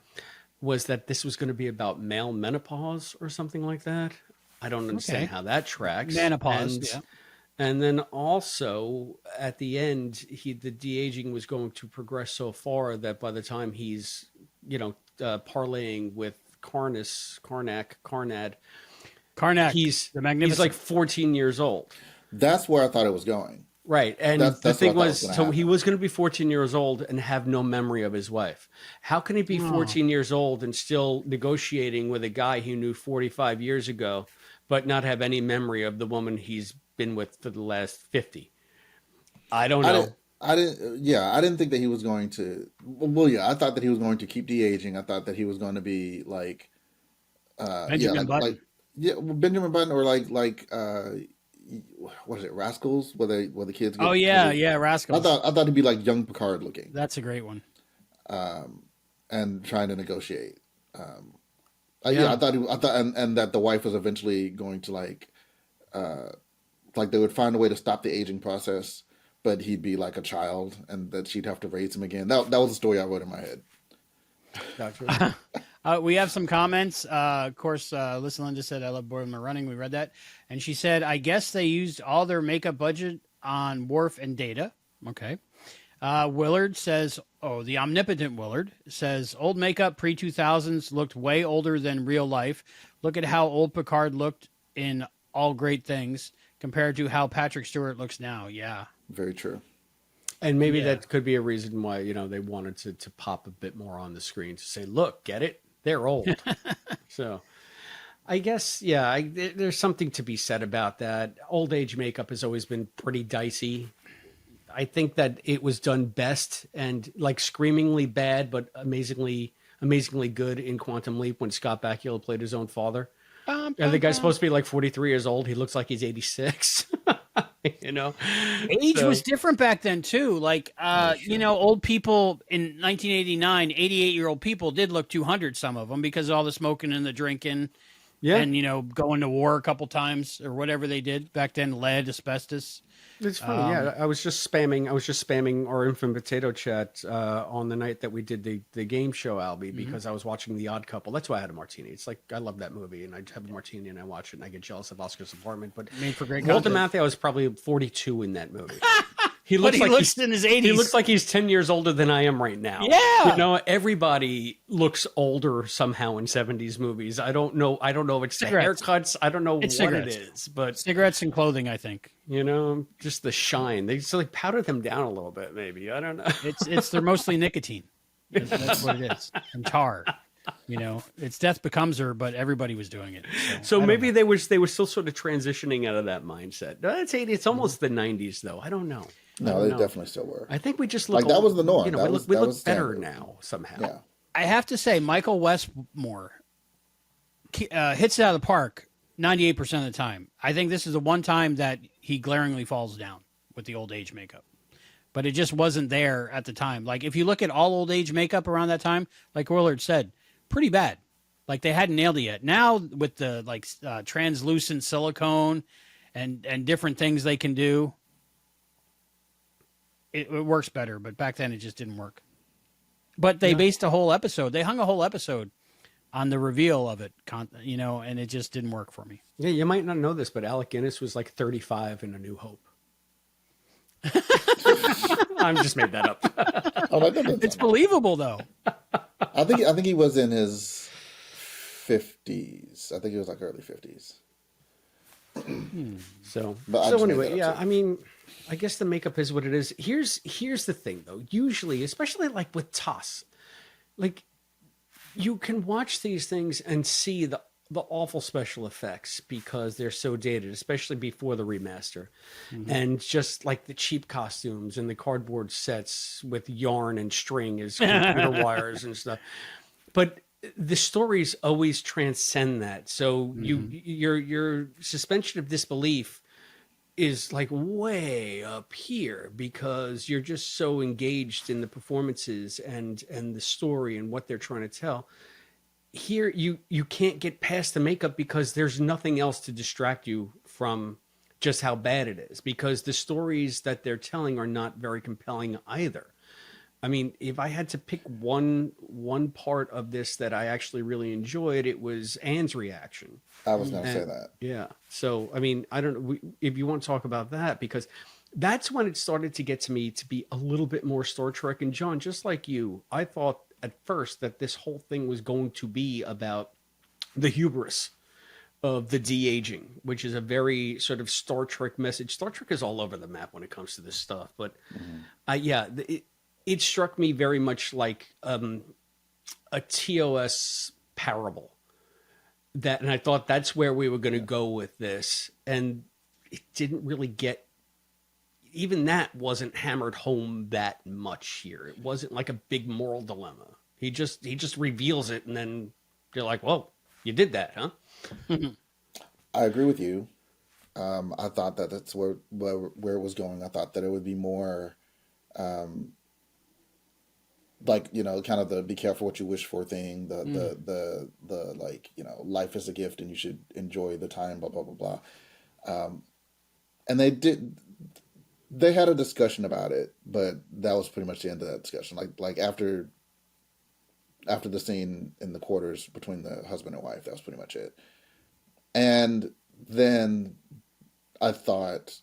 Speaker 3: was that this was going to be about male menopause or something like that. I don't understand how that tracks.
Speaker 2: Menopause,
Speaker 3: and then also at the end, the de-aging was going to progress so far that by the time he's, parlaying with Karnak, he's
Speaker 2: the Magnificent.
Speaker 3: He's like 14 years old.
Speaker 4: That's where I thought it was going.
Speaker 3: Right. And the thing was so he was going to be 14 years old and have no memory of his wife. How can he be 14 years old and still negotiating with a guy he knew 45 years ago, but not have any memory of the woman he's been with for the last 50? I don't know.
Speaker 4: I didn't think that he was going to. Well, yeah, I thought that he was going to keep de-aging. I thought that he was going to be like,
Speaker 2: Benjamin Button.
Speaker 4: Benjamin Button, or like what is it, Rascals? Where the kids.
Speaker 2: Rascals.
Speaker 4: I thought he'd be like young Picard looking.
Speaker 2: That's a great one.
Speaker 4: And trying to negotiate. I thought and that the wife was eventually going to like they would find a way to stop the aging process, but he'd be like a child, and that she'd have to raise him again. That was the story I wrote in my head.
Speaker 3: Gotcha.
Speaker 2: We have some comments. Of course, Lisa Linda said, "I love Boredom Running." We read that, and she said, "I guess they used all their makeup budget on Worf and Data." Okay. Willard says, the omnipotent Willard says, "Old makeup pre-2000s looked way older than real life. Look at how old Picard looked in All Great Things compared to how Patrick Stewart looks now." Yeah.
Speaker 4: Very true.
Speaker 3: And maybe that could be a reason why, they wanted to pop a bit more on the screen to say, look, get it? They're old. So I guess, there's something to be said about that. Old age makeup has always been pretty dicey. I think that it was done best and like screamingly bad, but amazingly good in Quantum Leap when Scott Bakula played his own father. And the guy's supposed to be like 43 years old. He looks like he's 86.
Speaker 2: Age was different back then too. Like, old people in 1989, 88-year-old people did look 200, some of them, because of all the smoking and the drinking. Yeah. And, going to war a couple times or whatever they did back then, lead, asbestos.
Speaker 3: It's funny. I was just spamming our Infant Potato chat on the night that we did the game show, Albie, because I was watching The Odd Couple. That's why I had a martini. It's like, I love that movie, and I have a martini and I watch it and I get jealous of Oscar's apartment. But
Speaker 2: made for great
Speaker 3: Walter Matthau was probably 42 in that movie.
Speaker 2: He looks in his 80s.
Speaker 3: He looks like he's 10 years older than I am right now.
Speaker 2: Yeah.
Speaker 3: Everybody looks older somehow in 70s movies. I don't know if it's the haircuts. I don't know what it is, but
Speaker 2: cigarettes and clothing, I think.
Speaker 3: Just the shine. They just powder them down a little bit, maybe. I don't know.
Speaker 2: They're mostly nicotine. That's what it is. And tar. It's Death Becomes Her, but everybody was doing it.
Speaker 3: So maybe they were still sort of transitioning out of that mindset. It's almost the 90s, though. I don't know.
Speaker 4: No, they definitely still were.
Speaker 3: I think we just look
Speaker 4: like that was the norm.
Speaker 3: We look better now somehow.
Speaker 4: Yeah.
Speaker 2: I have to say, Michael Westmore hits it out of the park 98% of the time. I think this is the one time that he glaringly falls down with the old age makeup. but it just wasn't there at the time. Like if you look at all old age makeup around that time, like Willard said, pretty bad. Like they hadn't nailed it yet. Now with the translucent silicone and different things they can do, it works better. But back then it just didn't work. But they based a whole episode. They hung a whole episode on the reveal of it, and it just didn't work for me.
Speaker 3: Yeah, you might not know this, but Alec Guinness was like 35 in A New Hope. I just made that up.
Speaker 2: It's believable though.
Speaker 4: I think he was in his 50s. I think he was like early 50s.
Speaker 3: So anyway, yeah, I mean, I guess the makeup is what it is. Here's the thing though. Usually, especially like with TOS, like you can watch these things and see the awful special effects because they're so dated, especially before the remaster. And just like the cheap costumes and the cardboard sets with yarn and string as computer wires and stuff. But the stories always transcend that. So your suspension of disbelief is like way up here because you're just so engaged in the performances and the story and what they're trying to tell. Here you can't get past the makeup because there's nothing else to distract you from just how bad it is, because the stories that they're telling are not very compelling either. I mean, if I had to pick one part of this that I actually really enjoyed, it was Anne's reaction.
Speaker 4: I was going to say that. Yeah.
Speaker 3: So, I mean, I don't know if you want to talk about that, because that's when it started to get to me to be a little bit more Star Trek. And John, just like you, I thought at first that this whole thing was going to be about the hubris of the de-aging, which is a very sort of Star Trek message. Star Trek is all over the map when it comes to this stuff. But it struck me very much like a TOS parable. And I thought that's where we were going to go with this. And it didn't really even that wasn't hammered home that much here. It wasn't like a big moral dilemma. He just reveals it, and then you're like, "Whoa, you did that, huh?"
Speaker 4: I agree with you. I thought that that's where it was going. I thought that it would be more, like, kind of the "be careful what you wish for" thing. The like, life is a gift and you should enjoy the time. Blah blah blah blah. And they had a discussion about it, but that was pretty much the end of that discussion. Like after the scene in the quarters between the husband and wife, that was pretty much it. And then I thought,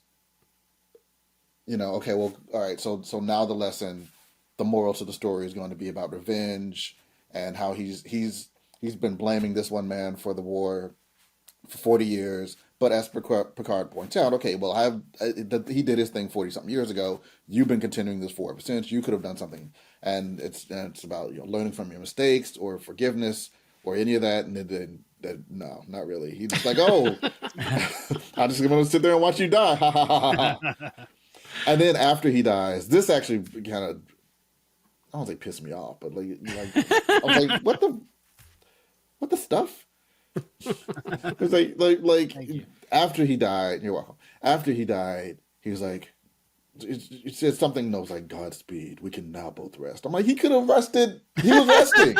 Speaker 4: okay, well, all right, so now the lesson, the moral to the story is going to be about revenge and how he's been blaming this one man for the war for 40 years. But as Picard points out, okay, well, he did his thing 40-something years ago. You've been continuing this for ever since. You could have done something. And it's about learning from your mistakes or forgiveness or any of that. And then no, not really. He's just like, oh, I'm just going to sit there and watch you die. Ha, ha, ha, ha. And then after he dies, this actually kind of, I don't say pissed me off, but like I was like, what the stuff? It's like after he died, you're welcome. After he died, he was like, it said something that was like, "Godspeed, we can now both rest." I'm like, he could have rested. He was resting.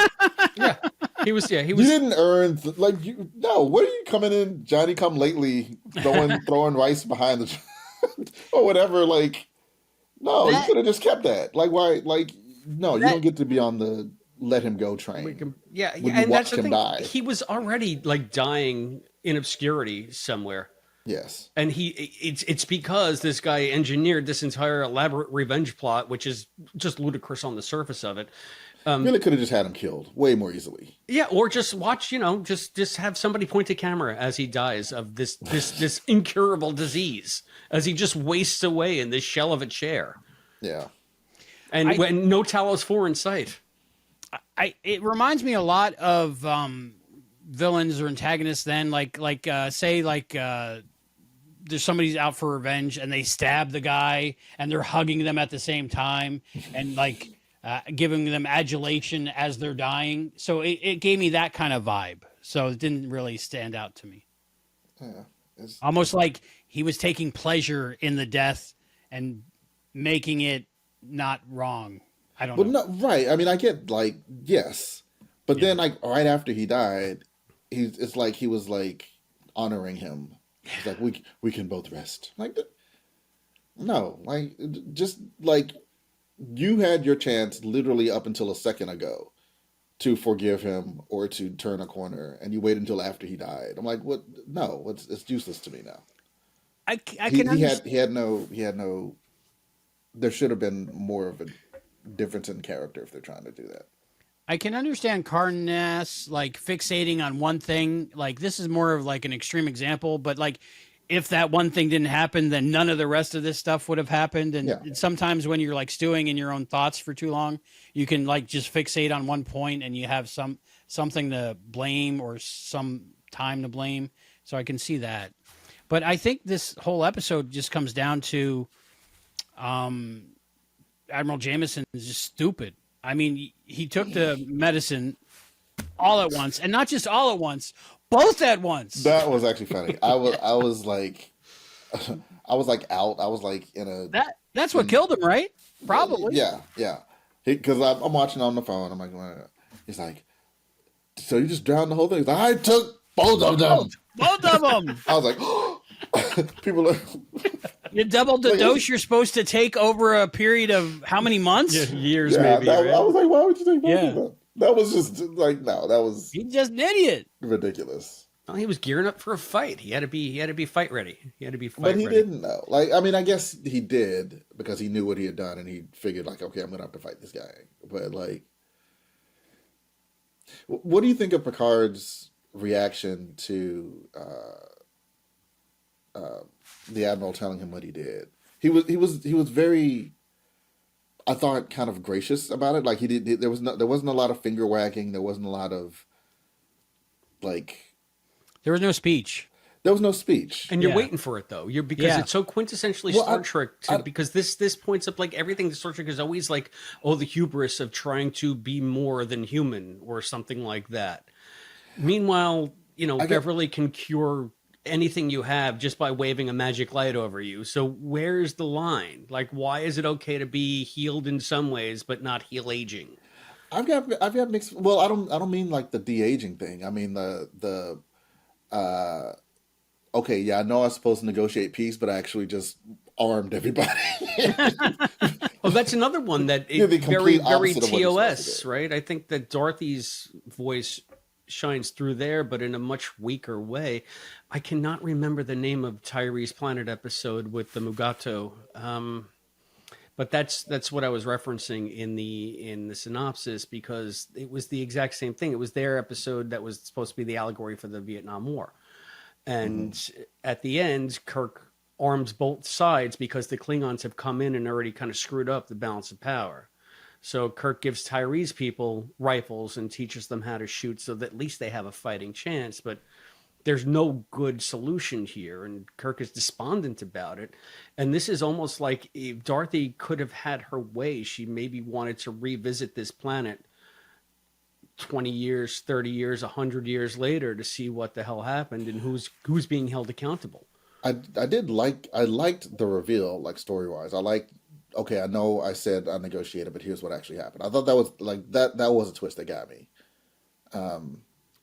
Speaker 3: He was. You
Speaker 4: didn't earn what are you coming in, Johnny come lately, throwing rice behind the or whatever? Like, no, you could have just kept that. Like, why? Like, no, you don't get to be on the let him go train.
Speaker 3: And that's the thing. Die. He was already like dying in obscurity somewhere.
Speaker 4: Yes,
Speaker 3: and it's because this guy engineered this entire elaborate revenge plot, which is just ludicrous on the surface of it.
Speaker 4: Really could have just had him killed way more easily.
Speaker 3: Yeah, or just watch, just have somebody point a camera as he dies of this incurable disease, as he just wastes away in this shell of a chair.
Speaker 4: Yeah,
Speaker 3: and when no Talos 4 in sight.
Speaker 2: It reminds me a lot of villains or antagonists. Then, there's somebody's out for revenge and they stab the guy and they're hugging them at the same time and giving them adulation as they're dying. So it gave me that kind of vibe. So it didn't really stand out to me. Yeah, almost like he was taking pleasure in the death and making it not wrong. I don't
Speaker 4: Well,
Speaker 2: know.
Speaker 4: no, right. I mean, I get like yes, but
Speaker 2: Yeah.
Speaker 4: then like right after he died, it's like he was like honoring him. He's like, we can both rest. Like, no, like just like you had your chance literally up until a second ago to forgive him or to turn a corner, and you wait until after he died. I'm like, what? No, it's useless to me now.
Speaker 2: I can understand.
Speaker 4: He had no. There should have been more of a difference in character if they're trying to do that.
Speaker 2: I can understand Cardenas like fixating on one thing. Like this is more of like an extreme example, but like if that one thing didn't happen, then none of the rest of this stuff would have happened. And
Speaker 4: Yeah.
Speaker 2: sometimes when you're like stewing in your own thoughts for too long, you can like just fixate on one point and you have something to blame or some time to blame. So I can see that. But I think this whole episode just comes down to Admiral Jameson is just stupid. I mean, he took the medicine all at once, and not just all at once, both at once.
Speaker 4: That was actually funny. I was like, I was like out. I was like in a.
Speaker 2: That's what killed him, right? Probably.
Speaker 4: Yeah. Because I'm watching on the phone. I'm like, he's like, so you just drowned the whole thing? He's like, I took both of them.
Speaker 2: Both of them.
Speaker 4: I was like, people are.
Speaker 2: You doubled the dose you're supposed to take over a period of how many months?
Speaker 3: Yeah, years, maybe. Right?
Speaker 4: I was like, why would you take both of them? That was just like, no, that was.
Speaker 2: He's just an idiot.
Speaker 4: Ridiculous.
Speaker 3: Well, he was gearing up for a fight. He had to be fight ready. But
Speaker 4: he didn't know. Like, I mean, I guess he did because he knew what he had done and he figured like, okay, I'm gonna have to fight this guy. But like, what do you think of Picard's reaction to the Admiral telling him what he did? He was very, I thought, kind of gracious about it. Like there wasn't a lot of finger wagging. There wasn't a lot of like.
Speaker 2: There was no speech.
Speaker 4: There was no speech.
Speaker 3: And you're waiting for it though. Because it's so quintessentially Star Trek because this points up like everything to Star Trek is always like, oh, the hubris of trying to be more than human or something like that. Meanwhile, Beverly can cure anything you have just by waving a magic light over you. So where's the line? Like, why is it okay to be healed in some ways but not heal aging?
Speaker 4: I've got mixed. Well, I don't mean like the de-aging thing. I mean the okay, yeah, I know I was supposed to negotiate peace, but I actually just armed everybody.
Speaker 3: Well, that's another one that very TOS, right? I think that Dorothy's voice shines through there, but in a much weaker way. I cannot remember the name of Tyrese Planet episode with the Mugato, but that's what I was referencing in the synopsis because it was the exact same thing. It was their episode that was supposed to be the allegory for the Vietnam War, and at the end, Kirk arms both sides because the Klingons have come in and already kind of screwed up the balance of power. So Kirk gives Tyrese people rifles and teaches them how to shoot so that at least they have a fighting chance. But there's no good solution here. And Kirk is despondent about it. And this is almost like if Dorothy could have had her way, she maybe wanted to revisit this planet 20 years, 30 years, 100 years later to see what the hell happened and who's being held accountable.
Speaker 4: I liked the reveal, like story-wise. I liked, okay, I know I said I negotiated, but here's what actually happened. I thought that was like that was a twist that got me.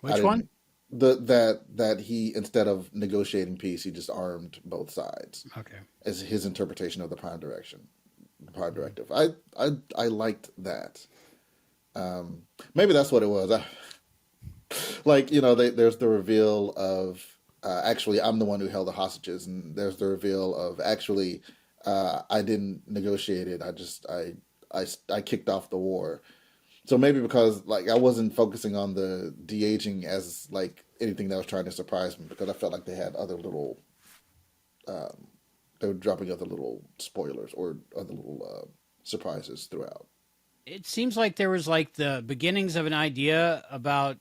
Speaker 2: Which one?
Speaker 4: That he, instead of negotiating peace, he just armed both sides.
Speaker 2: Okay.
Speaker 4: As his interpretation of the Prime Directive. I liked that. Maybe that's what it was. There's the reveal of actually I'm the one who held the hostages, and there's the reveal of actually I didn't negotiate it. I kicked off the war. So maybe because like I wasn't focusing on the de-aging as like anything that was trying to surprise me, because I felt like they had other little they were dropping other little spoilers or other little surprises throughout.
Speaker 2: It seems like there was like the beginnings of an idea about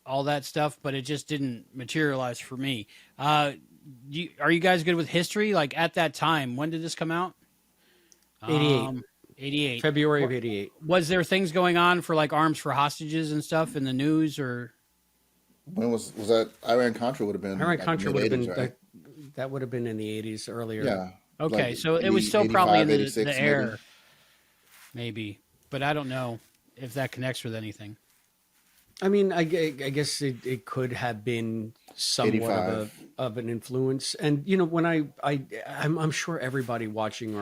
Speaker 2: all that stuff, but it just didn't materialize for me. Are you guys good with history? Like at that time, when did this come out?
Speaker 3: 88.
Speaker 2: 88.
Speaker 3: February of 88.
Speaker 2: Was there things going on for like arms for hostages and stuff in the news, or
Speaker 4: when was that? Iran-Contra would have been.
Speaker 3: Iran-Contra would have been
Speaker 4: right?
Speaker 3: That would have been in the 80s earlier.
Speaker 4: Yeah.
Speaker 2: Okay,
Speaker 4: like
Speaker 2: so it was still probably in the air. maybe, but I don't know if that connects with anything.
Speaker 3: I mean, I guess it could have been somewhat of an influence. And, you know, when I'm sure everybody watching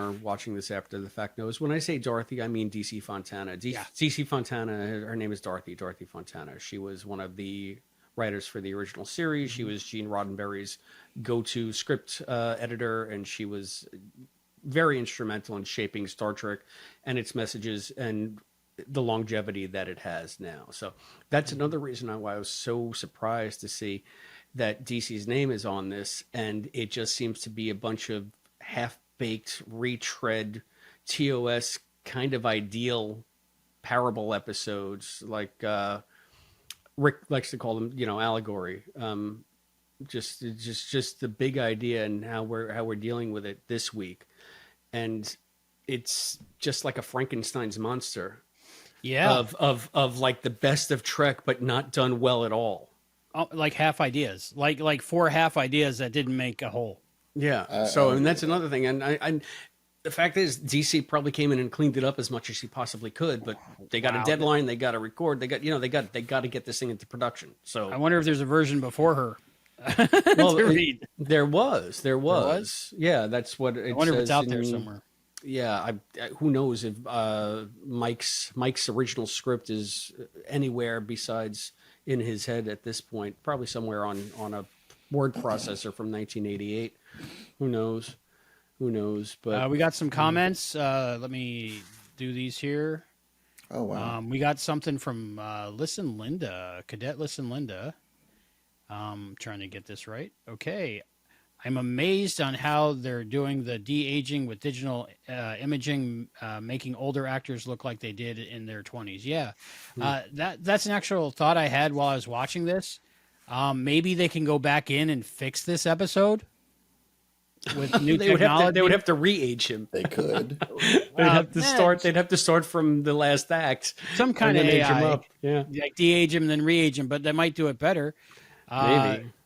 Speaker 3: this after the fact knows, when I say Dorothy, I mean DC Fontana. DC Fontana, her name is Dorothy Fontana. She was one of the writers for the original series. She was Gene Roddenberry's go-to script editor, and she was very instrumental in shaping Star Trek and its messages and the longevity that it has now. So that's another reason why I was so surprised to see that DC's name is on this, and it just seems to be a bunch of half-baked, retread, TOS kind of ideal parable episodes, like Rick likes to call them, you know, allegory. Just the big idea and how we're dealing with it this week, and it's just like a Frankenstein's monster.
Speaker 2: Yeah,
Speaker 3: of like the best of Trek, but not done well at all.
Speaker 2: Oh, like half ideas, like 4 half ideas that didn't make a whole.
Speaker 3: Yeah. And that's another thing. And the fact is, DC probably came in and cleaned it up as much as he possibly could, but they got a deadline. They got to record. They got to get this thing into production. So
Speaker 2: I wonder if there's a version before her.
Speaker 3: Well, there was. Yeah, that's what it
Speaker 2: I wonder
Speaker 3: says
Speaker 2: if it's out there somewhere.
Speaker 3: Yeah, who knows if Mike's original script is anywhere besides in his head at this point. Probably somewhere on a word processor from 1988. Who knows? But
Speaker 2: we got some comments. Let me do these here.
Speaker 4: Oh, wow.
Speaker 2: We got something from Listen Linda, Cadet Listen Linda. Trying to get this right. Okay. I'm amazed on how they're doing the de-aging with digital imaging, making older actors look like they did in their 20s. Yeah, that's an actual thought I had while I was watching this. Maybe they can go back in and fix this episode with new technology.
Speaker 3: They would have to re-age him.
Speaker 4: They could.
Speaker 3: They'd have to start from the last act.
Speaker 2: Some kind of
Speaker 3: age
Speaker 2: AI,
Speaker 3: him up. Yeah,
Speaker 2: like de-age him and then re-age him, but they might do it better.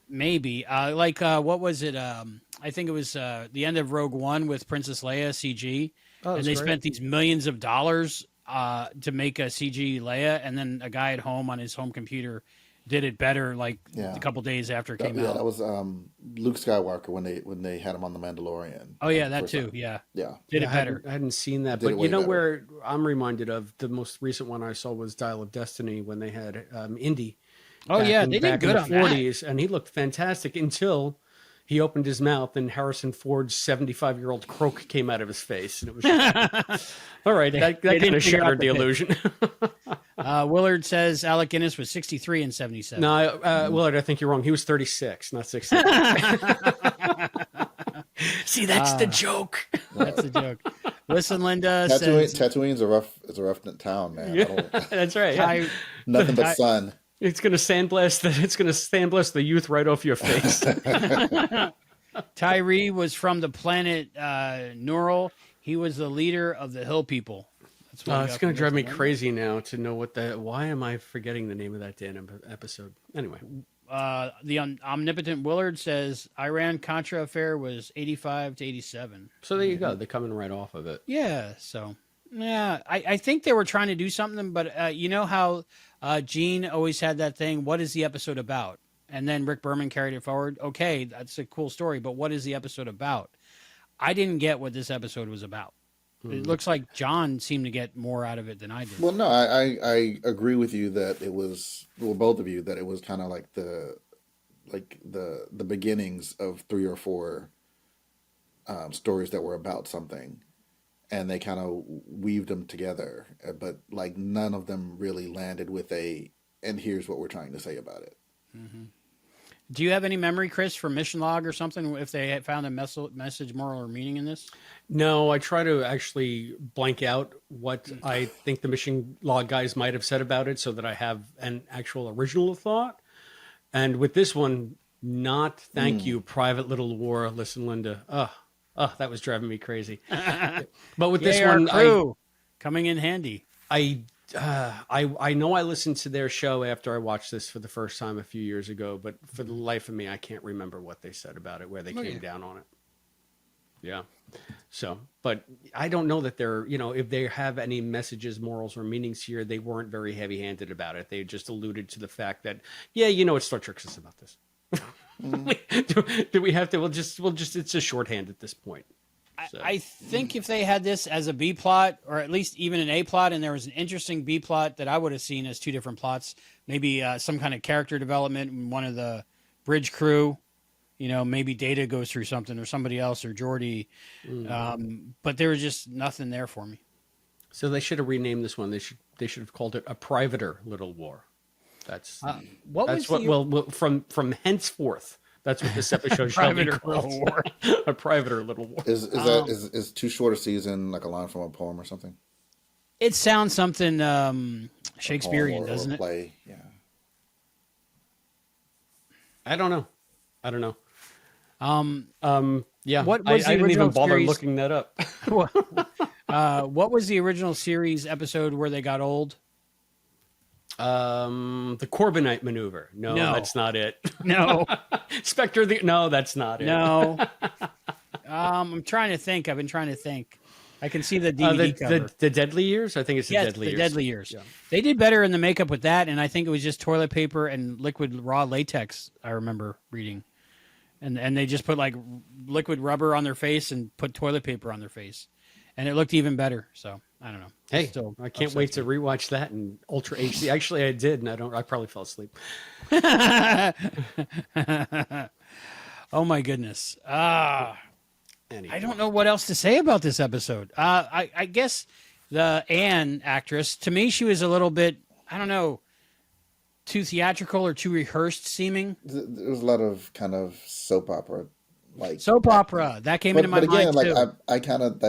Speaker 2: Maybe. What was it? I think it was the end of Rogue One with Princess Leia CG. And they spent these millions of dollars to make a CG Leia, and then a guy at home on his home computer did it better a couple days after it came out.
Speaker 4: Yeah, that was Luke Skywalker when they had him on The Mandalorian.
Speaker 2: Oh, yeah, that too. Yeah. Did it better.
Speaker 3: I hadn't seen that. But you know where I'm reminded of? The most recent one I saw was Dial of Destiny when they had Indy.
Speaker 2: Oh, yeah, they did good on the 40s,
Speaker 3: and he looked fantastic until he opened his mouth and Harrison Ford's 75-year-old croak came out of his face. And it was all right. That kind of shattered the illusion.
Speaker 2: Willard says Alec Guinness was 63 and 77.
Speaker 3: No, Willard, I think you're wrong. He was 36, not 60. See, that's the joke.
Speaker 2: That's the joke. Listen, Linda
Speaker 4: says Tatooine's a rough town, man.
Speaker 3: Yeah, that's right. Yeah.
Speaker 4: Nothing but sun.
Speaker 3: It's gonna sandblast the youth right off your face.
Speaker 2: Tyree was from the planet Neural. He was the leader of the Hill People.
Speaker 3: It's going to drive me crazy now to know why am I forgetting the name of that damn episode? Anyway.
Speaker 2: The omnipotent Willard says Iran-Contra affair was 85 to 87.
Speaker 3: So there you go. They're coming right off of it.
Speaker 2: Yeah. So, yeah, I think they were trying to do something, but you know how Gene always had that thing, what is the episode about? And then Rick Berman carried it forward. Okay, that's a cool story, but what is the episode about? I didn't get what this episode was about. It looks like John seemed to get more out of it than I did.
Speaker 4: Well, no, I agree with you that it was, well, both of you, that it was kind of like the beginnings of 3 or 4 stories that were about something, and they kind of weaved them together, but like none of them really landed with and here's what we're trying to say about it.
Speaker 2: Mm-hmm. Do you have any memory, Chris, from Mission Log or something, if they had found a message, moral, or meaning in this?
Speaker 3: No, I try to actually blank out what I think the Mission Log guys might have said about it so that I have an actual original thought. And with this one, not thank you, Private Little War. Listen, Linda. Oh, that was driving me crazy. But with this one,
Speaker 2: crew coming in handy.
Speaker 3: I know I listened to their show after I watched this for the first time a few years ago, but for the life of me, I can't remember what they said about it, where they came down on it. Yeah. So, but I don't know that they're, if they have any messages, morals, or meanings here, they weren't very heavy-handed about it. They just alluded to the fact that, it's Star Trek is about this. Do we have to? We'll just. It's a shorthand at this point. So.
Speaker 2: I think if they had this as a B plot, or at least even an A plot, and there was an interesting B plot that I would have seen as two different plots, maybe some kind of character development in one of the bridge crew. Maybe Data goes through something, or somebody else, or Geordi. But there was just nothing there for me.
Speaker 3: So they should have renamed this one. They should have called it A Privater Little War. That's from henceforth. That's what this episode shall be called. A Privater Little War.
Speaker 4: Is too short a season like a line from a poem or something?
Speaker 2: It sounds something Shakespearean, doesn't it?
Speaker 4: Play, yeah.
Speaker 3: I don't know. Yeah.
Speaker 2: What was
Speaker 3: I didn't even bother looking that up.
Speaker 2: What was the original series episode where they got old?
Speaker 3: The Corbinite maneuver. No, that's not it.
Speaker 2: No.
Speaker 3: Spectre. No, that's not it.
Speaker 2: No. I'm trying to think. I've been trying to think. I can see the DVD cover.
Speaker 3: The Deadly Years? I think it's
Speaker 2: the Deadly Years. Yeah. They did better in the makeup with that, and I think it was just toilet paper and liquid raw latex, I remember reading. And they just put like liquid rubber on their face and put toilet paper on their face. And it looked even better. So I don't know.
Speaker 3: Hey, I can't wait to rewatch that in Ultra HD. Actually, I did, and I probably fell asleep.
Speaker 2: Oh my goodness.
Speaker 3: Anyway.
Speaker 2: I don't know what else to say about this episode. I guess the Anne actress, to me, she was a little bit, I don't know, too theatrical or too rehearsed seeming.
Speaker 4: There was a lot of kind of soap opera,
Speaker 2: that came into my mind too.
Speaker 4: I kind of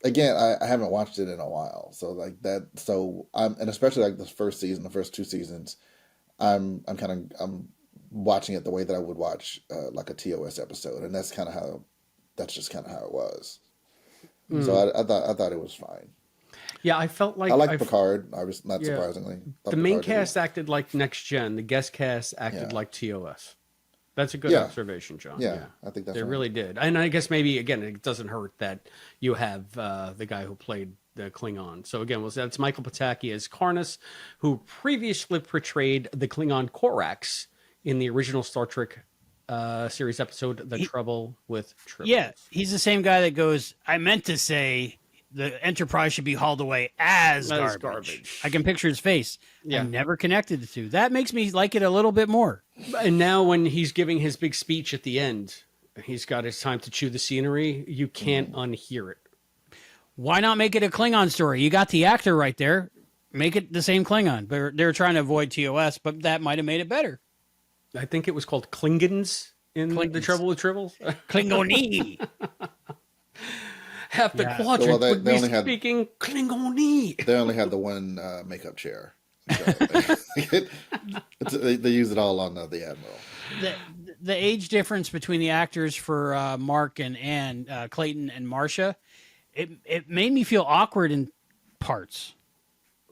Speaker 4: I haven't watched it in a while, so like that. So and especially like the first two seasons, I'm watching it the way that I would watch like a TOS episode, and that's just kind of how it was. So I thought it was fine.
Speaker 3: Yeah, I felt like
Speaker 4: I like Picard. I was not surprisingly.
Speaker 3: The main cast acted like NextGen. The guest cast acted like TOS. That's a good observation, John.
Speaker 4: Yeah, I think that's
Speaker 3: they really did. And I guess maybe again, it doesn't hurt that you have the guy who played the Klingon. So again, that's Michael Pataki as Karnas, who previously portrayed the Klingon Korax in the original Star Trek series episode, The Trouble with Tribbles.
Speaker 2: Yeah, he's the same guy that goes, I meant to say the Enterprise should be hauled away as garbage. I can picture his face. Yeah. I never connected the two. That makes me like it a little bit more.
Speaker 3: And now when he's giving his big speech at the end, he's got his time to chew the scenery. You can't unhear it.
Speaker 2: Why not make it a Klingon story? You got the actor right there. Make it the same Klingon. But they're trying to avoid TOS, but that might have made it better.
Speaker 3: I think it was called Klingons in The Trouble with Tribbles.
Speaker 2: Klingoni.
Speaker 3: Half the quadrant would be speaking Klingoni.
Speaker 4: They only had the one makeup chair. They use it all on the Admiral.
Speaker 2: The age difference between the actors for Mark and Anne, Clayton and Marcia, it made me feel awkward in parts.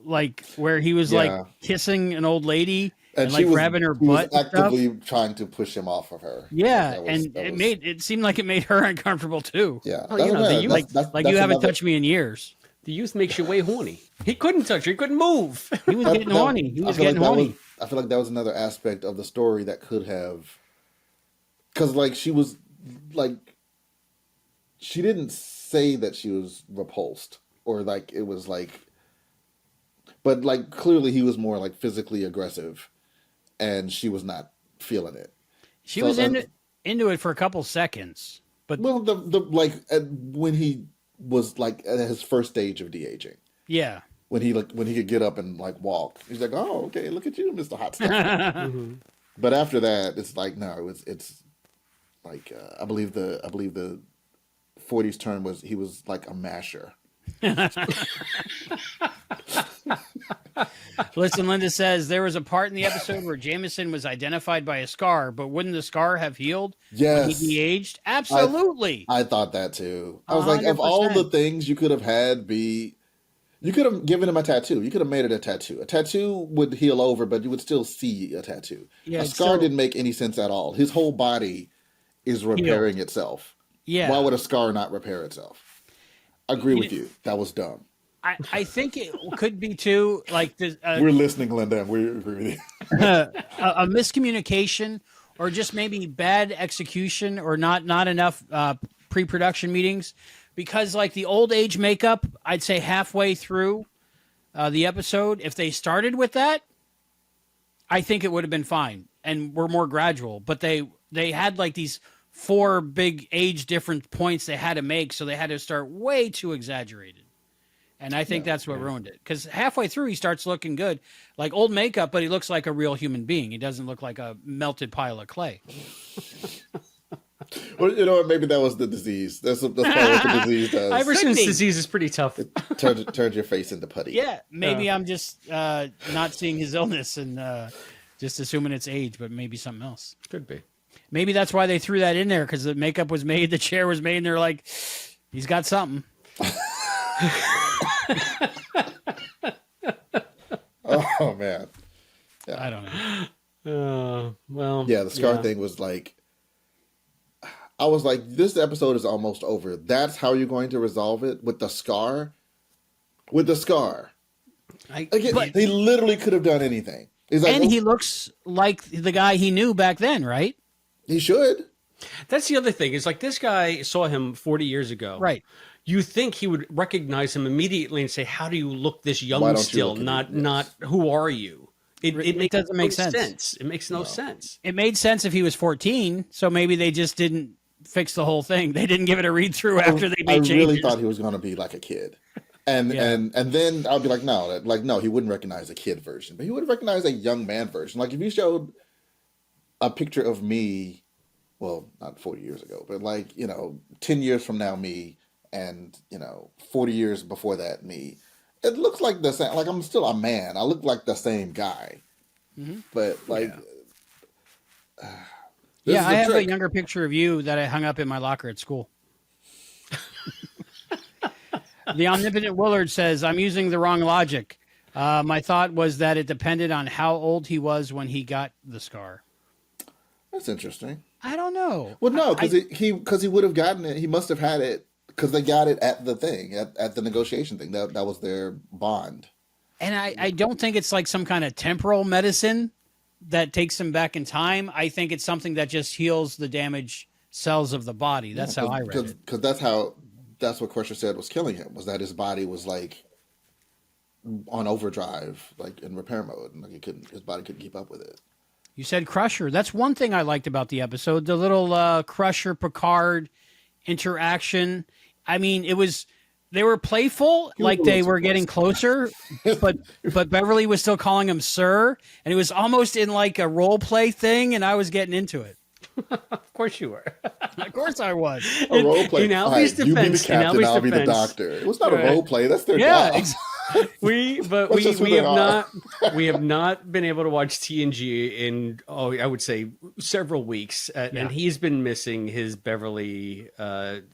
Speaker 2: Like where he was like kissing an old lady and like grabbing her butt.
Speaker 4: Was actively trying to push him off of her.
Speaker 2: Yeah, it seemed like it made her uncomfortable too.
Speaker 4: Yeah,
Speaker 2: the youth, you haven't touched me in years.
Speaker 3: The youth makes you way horny. He couldn't touch her. He couldn't move.
Speaker 2: He was getting horny. He was getting horny.
Speaker 4: I feel like that was another aspect of the story that could have, because like she was like, she didn't say that she was repulsed or like it was like, but like clearly he was more like physically aggressive. And she was not feeling it.
Speaker 2: She was into it for a couple seconds, but
Speaker 4: when he was like at his first stage of de-aging.
Speaker 2: Yeah,
Speaker 4: when he could get up and like walk, he's like, oh, okay, look at you, Mr. Hot Stuff. But after that, it's like no, it's like I believe the 40s term was he was like a masher.
Speaker 2: Listen, Linda says there was a part in the episode where Jameson was identified by a scar, but wouldn't the scar have healed when he de-aged? Absolutely.
Speaker 4: I thought that too. I was 100%. Like, of all the things you could have had you could have given him a tattoo. You could have made it a tattoo. A tattoo would heal over, but you would still see a tattoo. Yeah, a scar didn't make any sense at all. His whole body is repairing itself.
Speaker 2: Yeah.
Speaker 4: Why would a scar not repair itself? I agree with you. That was dumb.
Speaker 2: I think it could be too like
Speaker 4: we're listening, Linda, and we agree with you.
Speaker 2: a miscommunication, or just maybe bad execution, or not enough pre-production meetings, because like the old age makeup, I'd say halfway through the episode, if they started with that, I think it would have been fine and were more gradual. But they had like these 4 big age different points they had to make, so they had to start way too exaggerated. And I think that's what ruined it. Because halfway through, he starts looking good. Like old makeup, but he looks like a real human being. He doesn't look like a melted pile of clay.
Speaker 4: Well, you know what? Maybe that was the disease. That's probably what the disease does.
Speaker 3: Iverson's disease is pretty tough.
Speaker 4: It turns your face into putty.
Speaker 2: Yeah, maybe I'm just not seeing his illness and just assuming it's age, but maybe something else.
Speaker 3: Could be.
Speaker 2: Maybe that's why they threw that in there, because the makeup was made, the chair was made, and they're like, he's got something.
Speaker 4: Oh man,
Speaker 2: I don't know.
Speaker 3: Well,
Speaker 4: yeah, the scar thing was like, I was like, this episode is almost over. That's how you're going to resolve it, with the scar? With the scar. They literally could have done anything. He's like,
Speaker 2: and he looks like the guy he knew back then, right?
Speaker 4: He should.
Speaker 3: That's the other thing. Is like, this guy saw him 40 years ago.
Speaker 2: Right.
Speaker 3: You think he would recognize him immediately and say, how do you look this young still? Not who are you? It doesn't make sense. It makes no sense.
Speaker 2: It made sense if he was 14, so maybe they just didn't fix the whole thing. They didn't give it a read through after they made changes.
Speaker 4: I really thought he was going to be like a kid. And then I'll be like, no, he wouldn't recognize a kid version, but he would recognize a young man version. Like if you showed a picture of me, well, not 40 years ago, but like, 10 years from now, me, and 40 years before that, me, it looks like the same. Like I'm still a man. I look like the same guy, but like,
Speaker 2: I have a younger picture of you that I hung up in my locker at school. The Omnipotent Willard says, I'm using the wrong logic. My thought was that it depended on how old he was when he got the scar.
Speaker 4: That's interesting.
Speaker 2: I don't know.
Speaker 4: Well, no, because he would have gotten it. He must have had it because they got it at the thing, at the negotiation thing. That was their bond. And
Speaker 2: I don't think it's like some kind of temporal medicine that takes him back in time. I think it's something that just heals the damaged cells of the body. That's how I read it.
Speaker 4: Because that's what Crusher said was killing him, was that his body was like on overdrive, like in repair mode, and like his body couldn't keep up with it.
Speaker 2: You said Crusher. That's one thing I liked about the episode. The little Crusher Picard interaction. I mean, they were playful, like they were getting closer, but Beverly was still calling him sir, and it was almost in like a role play thing, and I was getting into it.
Speaker 3: Of course you were.
Speaker 2: Of course I was.
Speaker 4: A role play.
Speaker 3: In Albie's defense,
Speaker 4: you be the captain, I'll be the doctor. It was not a role play. That's their job.
Speaker 3: We have not been able to watch TNG in I would say several weeks, and he's been missing his Beverly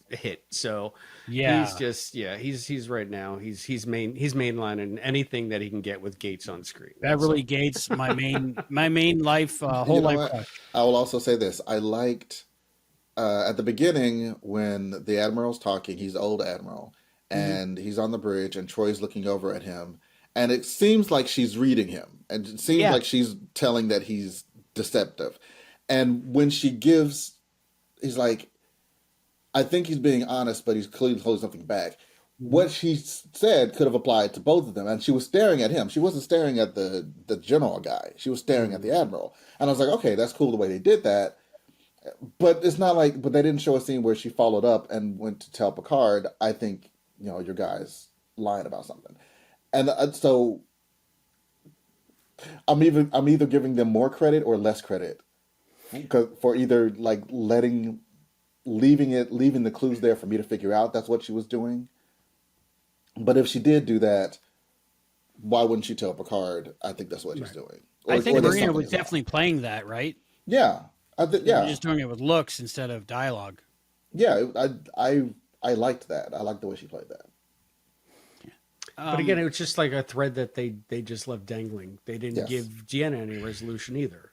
Speaker 3: hit. So he's right now he's mainlining anything that he can get with Gates on screen.
Speaker 2: Beverly Gates, my main life, whole life crush.
Speaker 4: I will also say this: I liked at the beginning when the Admiral's talking. He's the old Admiral. And he's on the bridge, and Troy's looking over at him, and it seems like she's reading him, and it seems like she's telling that he's deceptive. And when she gives, he's like, I think he's being honest, but he's clearly holding something back. What she said could have applied to both of them, and she was staring at him. She wasn't staring at the general guy. She was staring at the Admiral. And I was like, okay, that's cool the way they did that. But it's not like, but they didn't show a scene where she followed up and went to tell Picard, I think, your guy's lying about something. And so I'm either giving them more credit or less credit for either like leaving the clues there for me to figure out that's what she was doing. But if she did do that, why wouldn't she tell Picard, I think that's what she's doing?
Speaker 2: I think Marina was definitely playing that, right?
Speaker 4: Yeah.
Speaker 2: You're just doing it with looks instead of dialogue.
Speaker 4: Yeah, I liked that. I liked the way she played that.
Speaker 3: But again, it was just like a thread that they just left dangling. They didn't give Deanna any resolution either.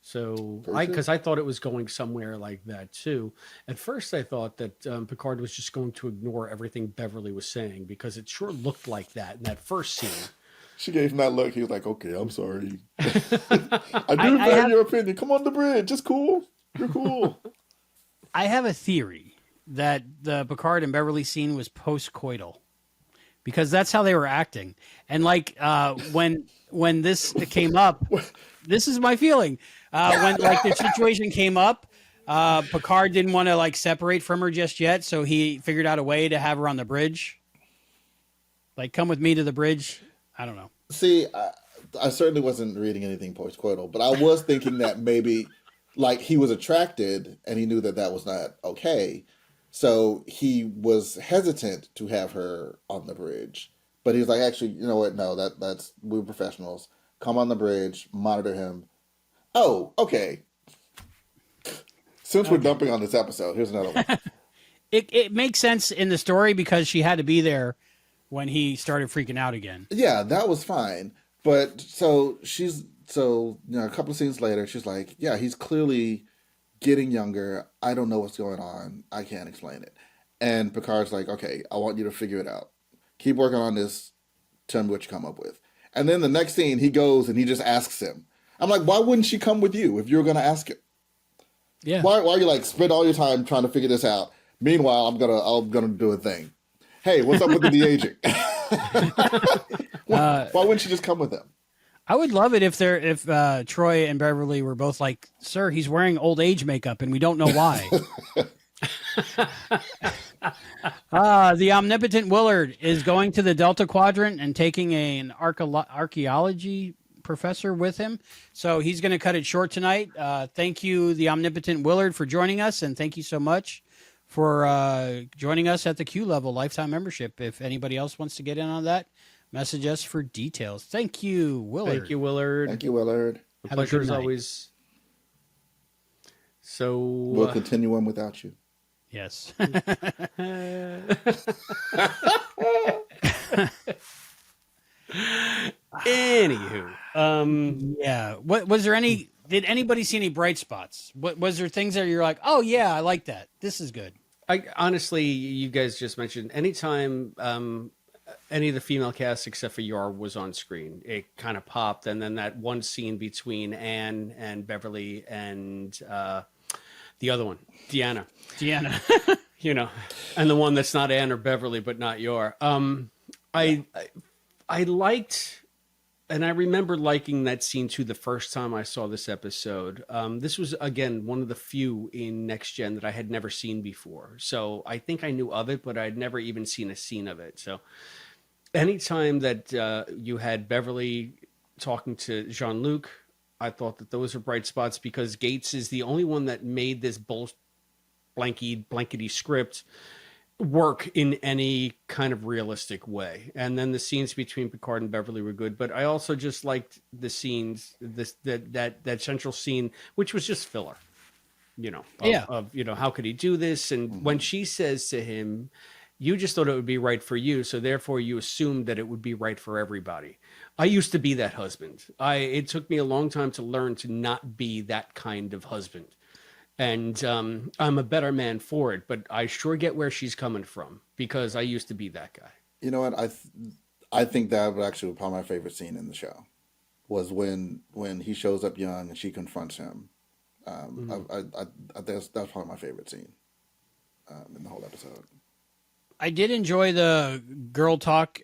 Speaker 3: So because I thought it was going somewhere like that too. At first, I thought that Picard was just going to ignore everything Beverly was saying because it sure looked like that in that first scene.
Speaker 4: She gave him that look. He was like, "Okay, I'm sorry. I do value your opinion. Come on the bridge. It's cool. You're cool."
Speaker 2: I have a theory that the Picard and Beverly scene was post-coital because that's how they were acting. And like when this came up, this is my feeling. When like the situation came up, Picard didn't want to like separate from her just yet, so he figured out a way to have her on the bridge. Like, come with me to the bridge. I don't know.
Speaker 4: See, I certainly wasn't reading anything post-coital, but I was thinking that maybe like he was attracted and he knew that that was not okay. So he was hesitant to have her on the bridge. But he was like, actually, you know what? No, that's we're professionals. Come on the bridge, monitor him. Oh, okay. Since we're dumping on this episode, here's another one.
Speaker 2: It makes sense in the story because she had to be there when he started freaking out again.
Speaker 4: Yeah, that was fine. But so a couple of scenes later, she's like, yeah, he's clearly getting younger. I don't know what's going on. I can't explain it. And Picard's like, okay, I want you to figure it out. Keep working on this. Tell me what you come up with. And then the next scene, he goes and he just asks him. I'm like, why wouldn't she come with you if you were going to ask it?
Speaker 2: Yeah.
Speaker 4: Why are you like spend all your time trying to figure this out? Meanwhile, I'm gonna do a thing. Hey, what's up with the de-aging? Why wouldn't she just come with him?
Speaker 2: I would love it if Troy and Beverly were both like, "Sir, he's wearing old age makeup, and we don't know why." The omnipotent Willard is going to the Delta Quadrant and taking an archaeology professor with him. So he's going to cut it short tonight. Thank you, the omnipotent Willard, for joining us. And thank you so much for joining us at the Q level lifetime membership. If anybody else wants to get in on that, message us for details. Thank you, Willard.
Speaker 3: Thank you, Willard.
Speaker 4: Thank you, Willard.
Speaker 3: The pleasure as always. So
Speaker 4: we'll continue on without you.
Speaker 2: Yes.
Speaker 3: Anywho,
Speaker 2: yeah. What was there any? Did anybody see any bright spots? What was there things that you're like, oh yeah, I like that. This is good.
Speaker 3: I honestly, you guys just mentioned anytime any of the female cast except for Yar was on screen, it kind of popped, and then that one scene between Anne and Beverly and the other one, Deanna, you know, and the one that's not Anne or Beverly but not Yar. I liked. And I remember liking that scene too the first time I saw this episode. This was, again, one of the few in NextGen that I had never seen before. So I think I knew of it, but I'd never even seen a scene of it. So anytime that you had Beverly talking to Jean-Luc, I thought that those were bright spots because Gates is the only one that made this blankety script work in any kind of realistic way. And then the scenes between Picard and Beverly were good, but I also just liked the scenes, that central scene, which was just filler, you know, of you know, how could he do this? And when she says to him, you just thought it would be right for you, so therefore you assumed that it would be right for everybody. I used to be that husband. It took me a long time to learn to not be that kind of husband. And I'm a better man for it, but I sure get where she's coming from because I used to be that guy.
Speaker 4: You know what? I think that was actually probably my favorite scene in the show was when he shows up young and she confronts him. That's probably my favorite scene in the whole episode.
Speaker 2: I did enjoy the girl talk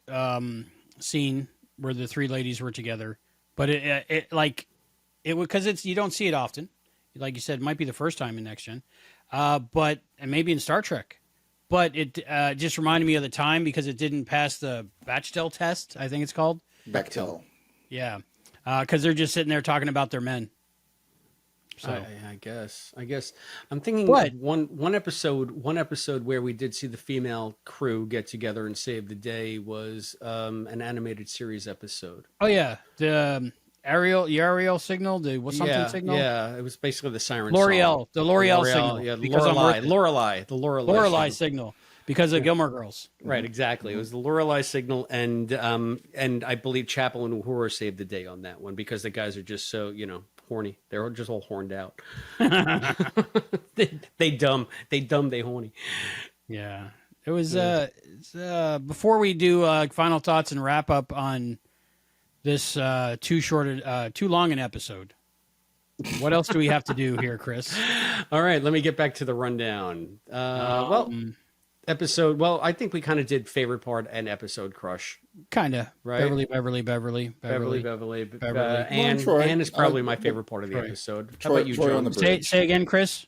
Speaker 2: scene where the three ladies were together, but it because you don't see it often. Like you said, it might be the first time in NextGen, and maybe in Star Trek. But it just reminded me of the time because it didn't pass the Bechdel test, I think it's called.
Speaker 4: Bechdel.
Speaker 2: Yeah, because they're just sitting there talking about their men. So
Speaker 3: I guess I'm thinking one episode where we did see the female crew get together and save the day was an animated series episode.
Speaker 2: Oh yeah, the Ariel signal, the signal.
Speaker 3: Yeah, it was basically the siren.
Speaker 2: L'Oreal signal.
Speaker 3: Yeah, Lorelei
Speaker 2: signal because of Gilmore Girls.
Speaker 3: Right, exactly. It was the Lorelei signal, and I believe Chapel and Uhura saved the day on that one because the guys are just so horny. They're just all horned out. they dumb, they horny.
Speaker 2: Yeah. It was before we do final thoughts and wrap up on this too long an episode. What else do we have to do here, Chris?
Speaker 3: All right, let me get back to the rundown. Episode. Well, I think we kind of did favorite part and episode crush.
Speaker 2: Kind of.
Speaker 3: Right?
Speaker 2: Beverly.
Speaker 3: Anne is probably my favorite part of the episode. How about you, Joe?
Speaker 2: Say again, Chris.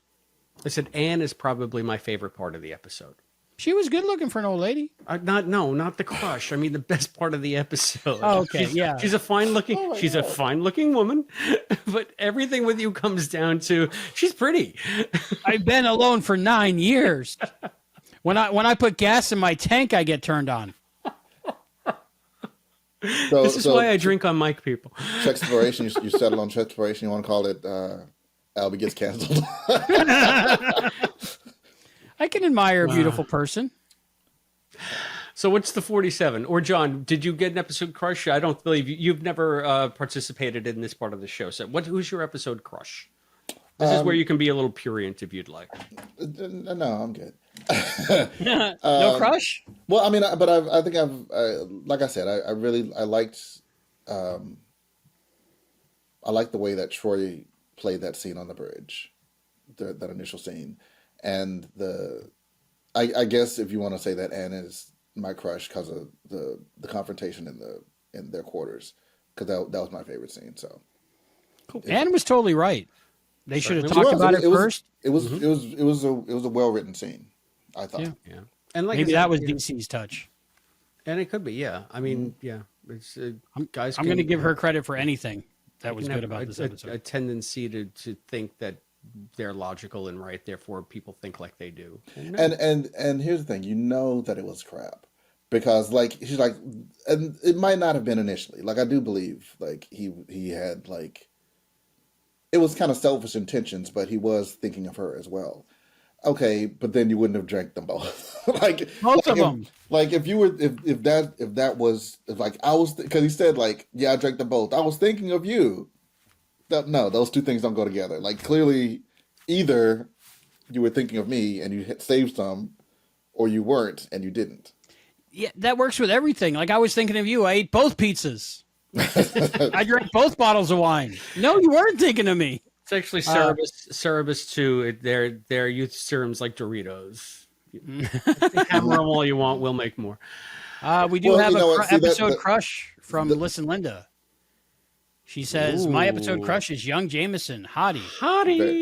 Speaker 3: I said Anne is probably my favorite part of the episode.
Speaker 2: She was good looking for an old lady.
Speaker 3: Not the crush. I mean the best part of the episode.
Speaker 2: Oh, okay,
Speaker 3: she's a fine looking. A fine looking woman, but everything with you comes down to she's pretty.
Speaker 2: I've been alone for 9 years. When I put gas in my tank, I get turned on.
Speaker 3: This is why I drink on mic, people.
Speaker 4: Treksploration. You settle on Treksploration. You want to call it Albie gets canceled.
Speaker 2: I can admire a beautiful person.
Speaker 3: So what's the 47? Or John, did you get an episode crush? I don't believe you've never participated in this part of the show. So who's your episode crush? This is where you can be a little prurient if you'd like.
Speaker 4: No, I'm good.
Speaker 2: No crush?
Speaker 4: Well, I mean, but I think like I said, I liked the way that Troy played that scene on the bridge, that initial scene. And I guess if you want to say that Anne is my crush because of the confrontation in their quarters, because that was my favorite scene. So,
Speaker 2: cool. Anne was totally right. They should have talked about it first.
Speaker 4: It was a well written scene, I thought.
Speaker 3: Yeah. And like
Speaker 2: maybe that was DC's touch.
Speaker 3: And it could be, yeah. I mean, yeah. It's guys.
Speaker 2: I'm going to give her credit for anything that was good about this episode.
Speaker 3: A tendency to think that they're logical and right, therefore people think like they do.
Speaker 4: And here's the thing, you know that it was crap. Because like she's like, and it might not have been initially. Like I do believe like he had like it was kind of selfish intentions, but he was thinking of her as well. Okay, but then you wouldn't have drank them both.
Speaker 2: Both of them.
Speaker 4: Like if that was like I was because he said like yeah I drank them both. I was thinking of you. No, those two things don't go together. Like clearly, either you were thinking of me and you saved some, or you weren't and you didn't.
Speaker 2: Yeah, that works with everything. Like I was thinking of you. I ate both pizzas. I drank both bottles of wine. No, you weren't thinking of me.
Speaker 3: It's actually Cerebus too. Their youth serums like Doritos. Have them all you want. We'll make more.
Speaker 2: We do have an episode crush from Listen Linda. She says, my episode crush is young Jameson. Hottie.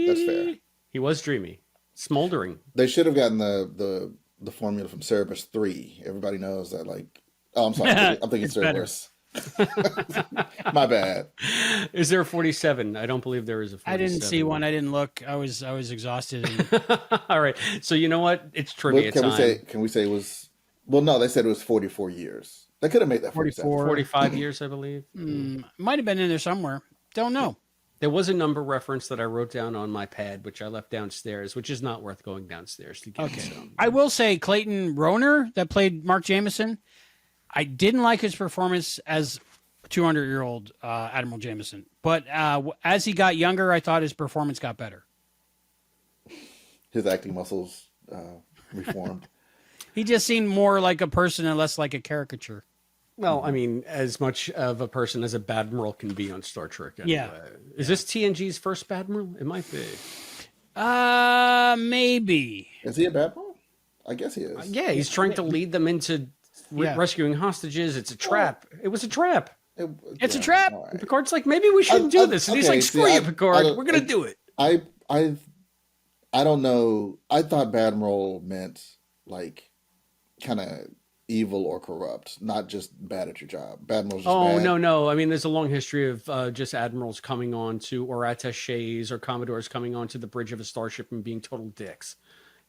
Speaker 4: That's fair.
Speaker 3: He was dreamy. Smoldering.
Speaker 4: They should have gotten the formula from Cerebus 3. Everybody knows that, like... Oh, I'm sorry. I'm thinking Cerberus. My bad.
Speaker 3: Is there a 47? I don't believe there is a 47.
Speaker 2: I didn't see one. I didn't look. I was exhausted.
Speaker 3: All right. So you know what? It's trivia time.
Speaker 4: Can we say it was... Well, no, they said it was 44 years. They could have made that
Speaker 3: 45 years, I believe.
Speaker 2: Might have been in there somewhere. Don't know.
Speaker 3: There was a number reference that I wrote down on my pad, which I left downstairs, which is not worth going downstairs to get.
Speaker 2: Okay. So. I will say Clayton Rohner, that played Mark Jameson, I didn't like his performance as a 200-year-old Admiral Jameson. But as he got younger, I thought his performance got better.
Speaker 4: His acting muscles reformed.
Speaker 2: He just seemed more like a person and less like a caricature.
Speaker 3: Well, I mean, as much of a person as a Badmiral can be on Star Trek. Anyway.
Speaker 2: Yeah.
Speaker 3: Is this TNG's first Badmiral? It might be.
Speaker 2: Maybe.
Speaker 4: Is he a Badmiral? I guess he is.
Speaker 3: Yeah, he's trying to lead them into rescuing hostages. It's a trap. It was a trap.
Speaker 2: It's a trap.
Speaker 4: Right.
Speaker 3: Picard's like, maybe we shouldn't do this. And he's like, screw you, Picard. We're going to do it.
Speaker 4: I don't know. I thought Badmiral meant like kind of evil or corrupt, not just bad at your job. Badmiral's just bad.
Speaker 3: No. I mean, there's a long history of just admirals coming on to, or attaches or commodores coming onto the bridge of a starship and being total dicks.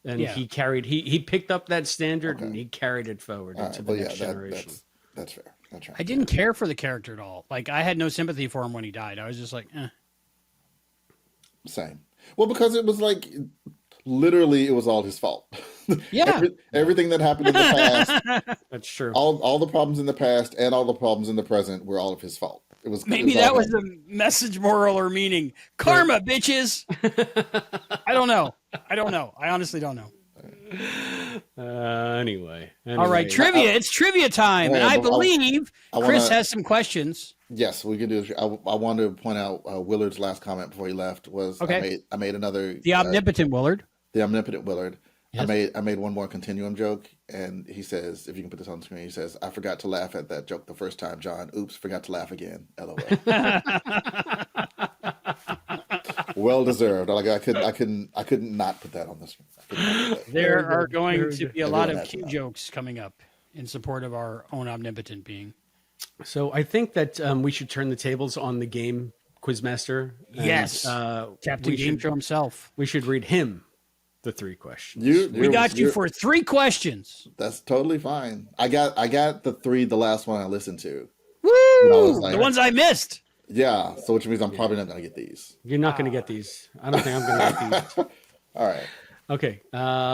Speaker 3: And he picked up that standard and he carried it forward into the next generation.
Speaker 4: That's fair. That's right.
Speaker 2: I didn't care for the character at all. Like, I had no sympathy for him when he died. I was just like, eh.
Speaker 4: Same. Well, because it was like, literally, it was all his fault.
Speaker 2: Yeah.
Speaker 4: Everything that happened in the past.
Speaker 3: That's true.
Speaker 4: All the problems in the past and all the problems in the present were all of his fault. It was
Speaker 2: maybe that was the message, moral, or meaning. Karma, bitches. I don't know. I honestly don't know.
Speaker 3: Anyway.
Speaker 2: All right, trivia. It's trivia time, and I believe Chris has some questions.
Speaker 4: Yes, we can do. I wanted to point out Willard's last comment before he left was I made another
Speaker 2: the omnipotent Willard.
Speaker 4: The omnipotent Willard.
Speaker 2: Yes.
Speaker 4: I made one more continuum joke, and he says, if you can put this on the screen, he says, "I forgot to laugh at that joke the first time, John. Oops, forgot to laugh again. LOL." Well deserved. Like I couldn't not put that on the screen.
Speaker 2: There are going to be a lot of cue jokes coming up in support of our own omnipotent being.
Speaker 3: So I think that we should turn the tables on the game Quizmaster.
Speaker 2: Yes, Captain Gameshow himself.
Speaker 3: We should read him the 3 questions.
Speaker 2: We got you for 3 questions.
Speaker 4: That's totally fine. I got the last one I listened to.
Speaker 2: Woo! The ones I missed.
Speaker 4: Yeah, so which means I'm probably not going to get these.
Speaker 3: You're not going to get these. I don't think I'm going to get these.
Speaker 4: All right.
Speaker 3: Okay,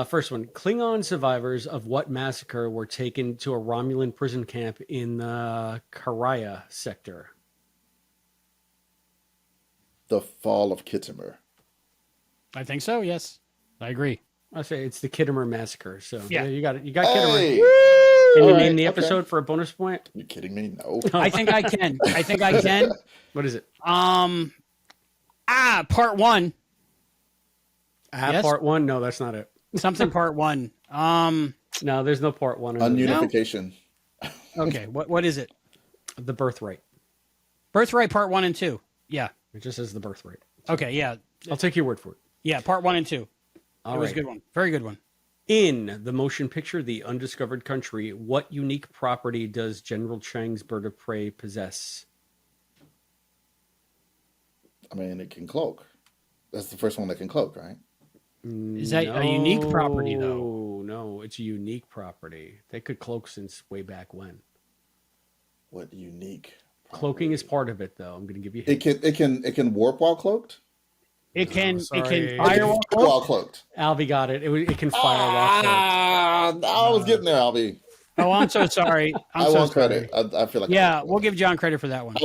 Speaker 3: first one. Klingon survivors of what massacre were taken to a Romulan prison camp in the Karaya sector?
Speaker 4: The Fall of Kittimer.
Speaker 2: I think so, yes. I agree.
Speaker 3: I say it's the Kittimer Massacre. So
Speaker 2: yeah,
Speaker 3: you got it. You got Kittimer.
Speaker 4: Hey!
Speaker 3: Can you name the episode for a bonus point?
Speaker 4: You kidding me? No.
Speaker 2: I think I can.
Speaker 3: What is it?
Speaker 2: Part 1.
Speaker 3: Yes? Part 1? No, that's not it.
Speaker 2: Something part 1.
Speaker 3: No, there's no part 1.
Speaker 4: Ununification.
Speaker 2: No? Okay, what is it?
Speaker 3: The Birthright.
Speaker 2: Birthright part 1 and 2. Yeah.
Speaker 3: It just says the Birthright.
Speaker 2: Okay, yeah.
Speaker 3: I'll take your word for it.
Speaker 2: Yeah, part 1 and 2. It was a good one. Very good one.
Speaker 3: In the motion picture The Undiscovered Country, what unique property does General Chang's bird of prey possess?
Speaker 4: I mean, it can cloak. That's the first one that can cloak, right?
Speaker 2: Is that a unique property, though?
Speaker 3: No, it's a unique property. They could cloak since way back when.
Speaker 4: What unique property?
Speaker 3: Cloaking is part of it, though. I'm going to give you.
Speaker 4: It can warp while cloaked.
Speaker 2: It can fire
Speaker 4: while cloaked.
Speaker 3: Albie got it. It can fire while cloaked.
Speaker 4: I was getting there, Albie.
Speaker 2: Oh, I'm so sorry.
Speaker 4: I want credit. I feel like
Speaker 2: we'll give John credit for that one.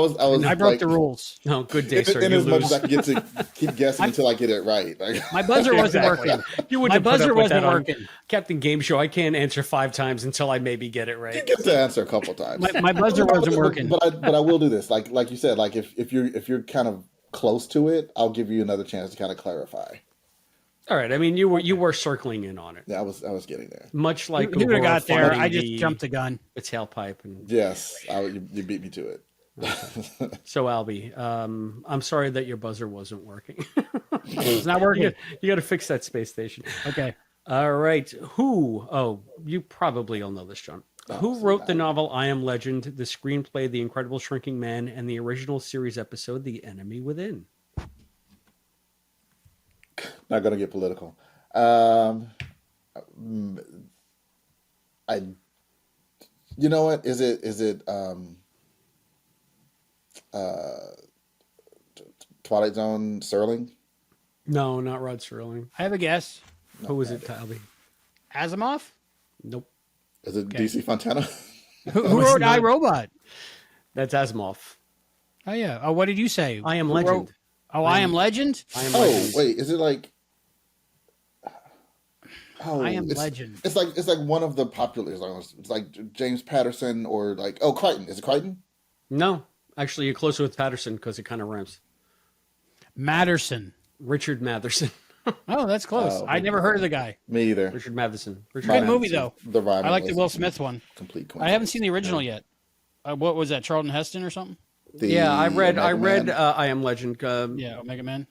Speaker 4: I
Speaker 2: broke the rules.
Speaker 3: No, good day, sir.
Speaker 4: In as much as I can get to keep guessing until I get it right.
Speaker 2: My buzzer wasn't working.
Speaker 3: My buzzer wasn't working. Captain Gameshow, I can't answer 5 times until I maybe get it right.
Speaker 4: You get to answer a couple times.
Speaker 2: My buzzer wasn't working.
Speaker 4: But I will do this. Like you said, like if you're kind of close to it, I'll give you another chance to kind of clarify.
Speaker 3: All right. I mean, you were circling in on it.
Speaker 4: Yeah, I was getting there.
Speaker 3: Much like
Speaker 2: you would have got there. I just jumped the gun.
Speaker 3: The tailpipe. And
Speaker 4: yes, you beat me to it.
Speaker 3: Okay. So Albie, I'm sorry that your buzzer wasn't working.
Speaker 2: It's not working.
Speaker 3: You got to fix that space station.
Speaker 2: Okay.
Speaker 3: All right. Who? Oh, you probably all know this, John. Who wrote the novel I Am Legend, the screenplay The Incredible Shrinking Man, and the original series episode The Enemy Within?
Speaker 4: Not gonna get political. You know what? Is it Twilight Zone Serling?
Speaker 3: No, not Rod Serling.
Speaker 2: I have a guess.
Speaker 3: Who was it, Albie?
Speaker 2: Asimov?
Speaker 3: Nope.
Speaker 4: Is it DC Fontana?
Speaker 2: Who wrote iRobot?
Speaker 3: That's Asimov.
Speaker 2: Oh yeah. Oh, what did you say?
Speaker 3: I Am Legend.
Speaker 2: I Am Legend?
Speaker 3: I Am Legend.
Speaker 4: Wait, is it like?
Speaker 2: I Am Legend.
Speaker 4: It's like one of the popular. It's like James Patterson or like Crichton. Is it Crichton?
Speaker 3: No, actually, you're closer with Patterson because it kind of rhymes.
Speaker 2: Matterson.
Speaker 3: Richard Matherson.
Speaker 2: Oh, that's close. I never heard of the guy.
Speaker 4: Me either.
Speaker 3: Richard Matherson.
Speaker 2: Good movie though. I like the Will Smith one.
Speaker 4: Complete.
Speaker 2: I haven't seen the original yet. What was that? Charlton Heston or something?
Speaker 3: I read I Am Legend.
Speaker 2: Omega Man.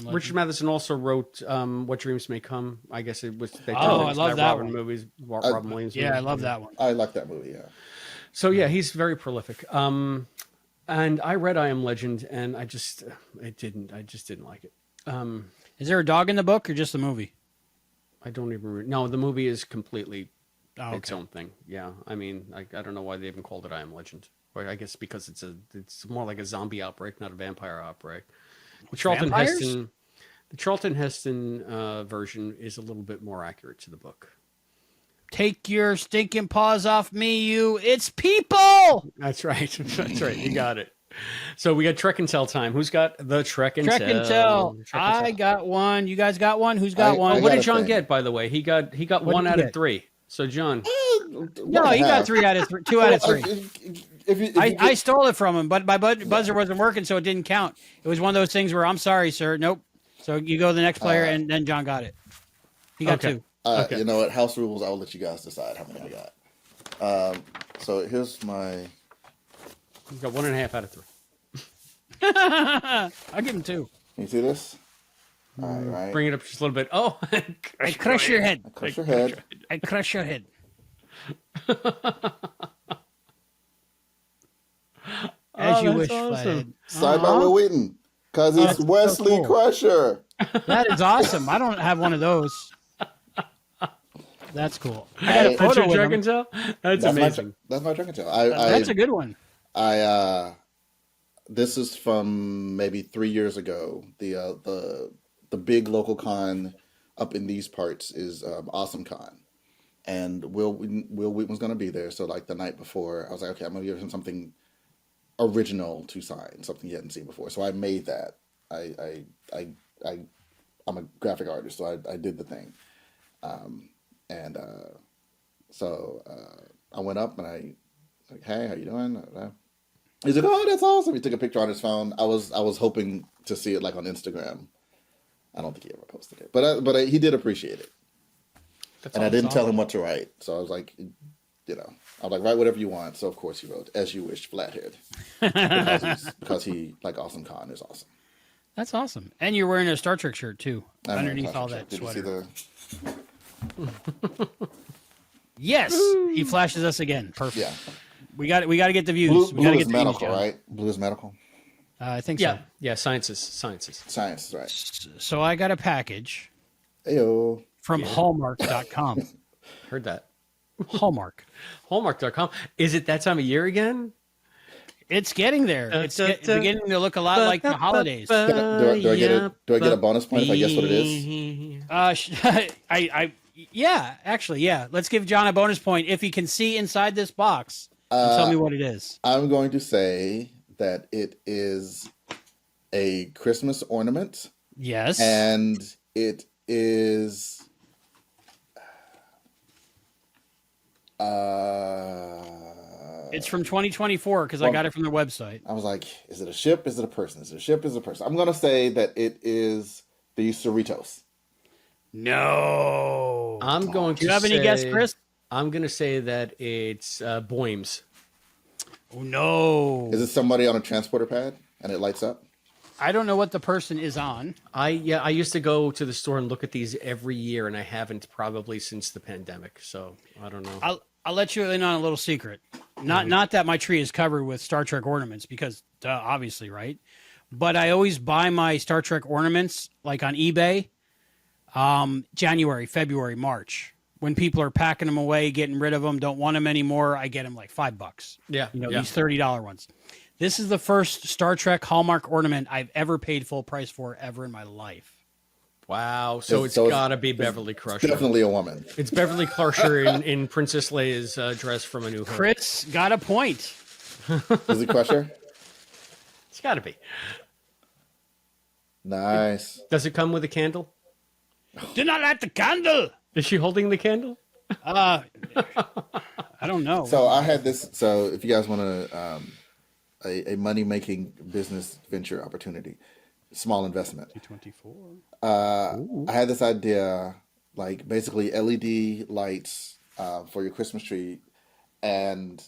Speaker 3: Richard Matheson also wrote What Dreams May Come. I guess it was.
Speaker 2: I love that
Speaker 3: Robin
Speaker 2: one.
Speaker 3: Movies. Robin Williams.
Speaker 2: Yeah, I love that one.
Speaker 4: I like that movie. Yeah.
Speaker 3: So yeah, he's very prolific. And I read I Am Legend, and I just didn't like it.
Speaker 2: Is there a dog in the book or just the movie?
Speaker 3: I don't even remember. No, the movie is completely its own thing. Yeah, I mean, I don't know why they even called it I Am Legend. Or I guess because it's more like a zombie outbreak, not a vampire outbreak. The Charlton Heston version is a little bit more accurate to the book.
Speaker 2: Take your stinking paws off me, you! It's people.
Speaker 3: That's right. That's right. You got it. So we got Trek and Tell time. Who's got the Trek and Tell?
Speaker 2: Trek and Tell. I got one. You guys got one? Who's got one?
Speaker 3: What did John get, by the way? He got one out of 3. So John.
Speaker 2: No, he got 3 out of 3. 2 out of 3. I stole it from him, but my buzzer wasn't working, so it didn't count. It was one of those things where I'm sorry, sir. Nope. So you go to the next player, and then John got it. He got 2.
Speaker 4: Okay. You know what? House rules. I'll let you guys decide how many I got. So here's my.
Speaker 3: You got 1.5 out of 3.
Speaker 2: I'll give him 2.
Speaker 4: Can you see this? All right.
Speaker 3: Bring it up just a little bit. Oh,
Speaker 2: I crush your head.
Speaker 4: I crush your head.
Speaker 2: I crush your head. As you wish, Flathead.
Speaker 4: Side by Will Wheaton, because it's Wesley
Speaker 2: so cool.
Speaker 4: Crusher.
Speaker 2: That is awesome. I don't have one of those. That's cool. I got a
Speaker 3: That's
Speaker 2: photo
Speaker 3: your
Speaker 2: with
Speaker 3: Trek and
Speaker 2: him.
Speaker 3: Tell? That's amazing.
Speaker 4: That's my Trek and Tell.
Speaker 2: That's a good one.
Speaker 4: This is from maybe 3 years ago. The big local con up in these parts is Awesome Con, and Will Wheaton was going to be there. So like the night before, I was like, okay, I'm going to give him something original to sign, something he hadn't seen before. So I made that. I'm a graphic artist, so I did the thing, so I went up and I like, hey, how you doing? He's like, oh, that's awesome. He took a picture on his phone. I was hoping to see it like on Instagram. I don't think he ever posted it, but he did appreciate it. That's and awesome. I didn't tell him what to write, so I was like, I was like, write whatever you want. So of course he wrote "As You Wish, Flathead," because he like Awesome Con is awesome.
Speaker 2: That's awesome, and you're wearing a Star Trek shirt too, underneath all that sweater. Yes, he flashes us again. Perfect. Yeah. We got to get the views.
Speaker 4: Blue is medical, right? Blue is medical.
Speaker 2: I think so.
Speaker 3: Yeah. Sciences,
Speaker 4: right?
Speaker 2: So I got a package.
Speaker 4: Ayo.
Speaker 2: From Hallmark.com.
Speaker 3: Heard that.
Speaker 2: Hallmark.com.
Speaker 3: Is it that time of year again?
Speaker 2: It's getting there. It's beginning to look a lot like the holidays.
Speaker 4: Do I get a bonus point if I guess what it is?
Speaker 2: Yeah, actually, yeah. Let's give John a bonus point if he can see inside this box and tell me what it is.
Speaker 4: I'm going to say that it is a Christmas ornament.
Speaker 2: Yes.
Speaker 4: And it is
Speaker 2: it's from 2024 because I got it from their website.
Speaker 4: I was like, is it a ship? Is it a person? Is it a ship? Is it a person? I'm going to say that it is the Cerritos.
Speaker 2: No.
Speaker 3: I'm going to
Speaker 2: Do you have any guess, Chris?
Speaker 3: I'm going to say that it's Boems.
Speaker 2: Oh, no.
Speaker 4: Is it somebody on a transporter pad and it lights up?
Speaker 2: I don't know what the person is on.
Speaker 3: I used to go to the store and look at these every year, and I haven't probably since the pandemic. So I don't know.
Speaker 2: I'll let you in on a little secret. Not that my tree is covered with Star Trek ornaments, because obviously, right? But I always buy my Star Trek ornaments like on eBay, January, February, March. When people are packing them away, getting rid of them, don't want them anymore, I get them like $5.
Speaker 3: Yeah,
Speaker 2: these $30 ones. This is the first Star Trek Hallmark ornament I've ever paid full price for ever in my life.
Speaker 3: Wow. So it's got to be Beverly Crusher.
Speaker 4: Definitely a woman.
Speaker 3: It's Beverly Crusher in Princess Leia's dress from A New Hope.
Speaker 2: Chris got a point.
Speaker 4: Is it Crusher?
Speaker 3: It's got to be.
Speaker 4: Nice.
Speaker 3: Does it come with a candle?
Speaker 2: Do not light the candle.
Speaker 3: Is she holding the candle?
Speaker 2: I don't know.
Speaker 4: So I had this. So if you guys want to... a money-making business venture opportunity, small investment.
Speaker 2: 224.
Speaker 4: I had this idea, like basically LED lights for your Christmas tree, and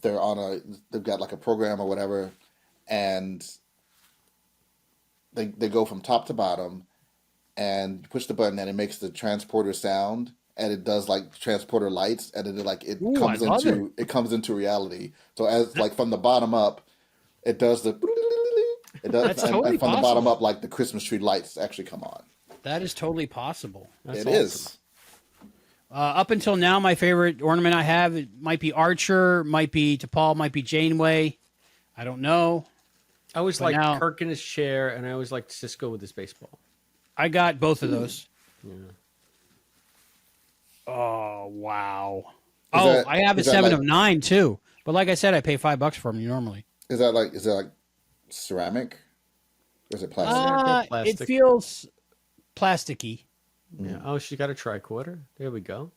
Speaker 4: they've got like a program or whatever, and they go from top to bottom, and you push the button and it makes the transporter sound. And it does like transporter lights, and it comes into reality. So as like from the bottom up, it does and from the bottom up, like the Christmas tree lights actually come on.
Speaker 2: That is totally possible.
Speaker 4: It is.
Speaker 2: Up until now, my favorite ornament I have, it might be Archer, might be T'Pol, might be Janeway. I don't know.
Speaker 3: I always liked Kirk in his chair, and I always liked Cisco with his baseball.
Speaker 2: I got both of those.
Speaker 3: Yeah.
Speaker 2: Oh, wow. I have a 7 of 9, too. But like I said, I pay $5 for them normally.
Speaker 4: Is that like ceramic? Or is it plastic?
Speaker 2: It feels plasticky.
Speaker 3: Yeah. Oh, she got a tricorder. There we go.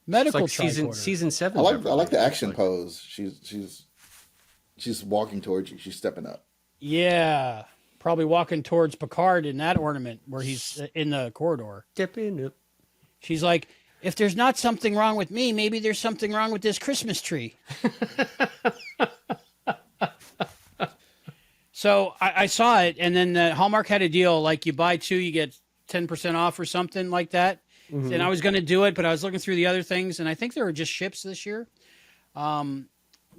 Speaker 2: Medical
Speaker 3: like season 7.
Speaker 4: I like the action pose. She's walking towards you. She's stepping up.
Speaker 2: Yeah, probably walking towards Picard in that ornament where he's in the corridor.
Speaker 3: Stepping up.
Speaker 2: She's like, if there's not something wrong with me, maybe there's something wrong with this Christmas tree. So I saw it, and then Hallmark had a deal like you buy 2, you get 10% off or something like that. Mm-hmm. And I was going to do it, but I was looking through the other things, and I think there were just ships this year. So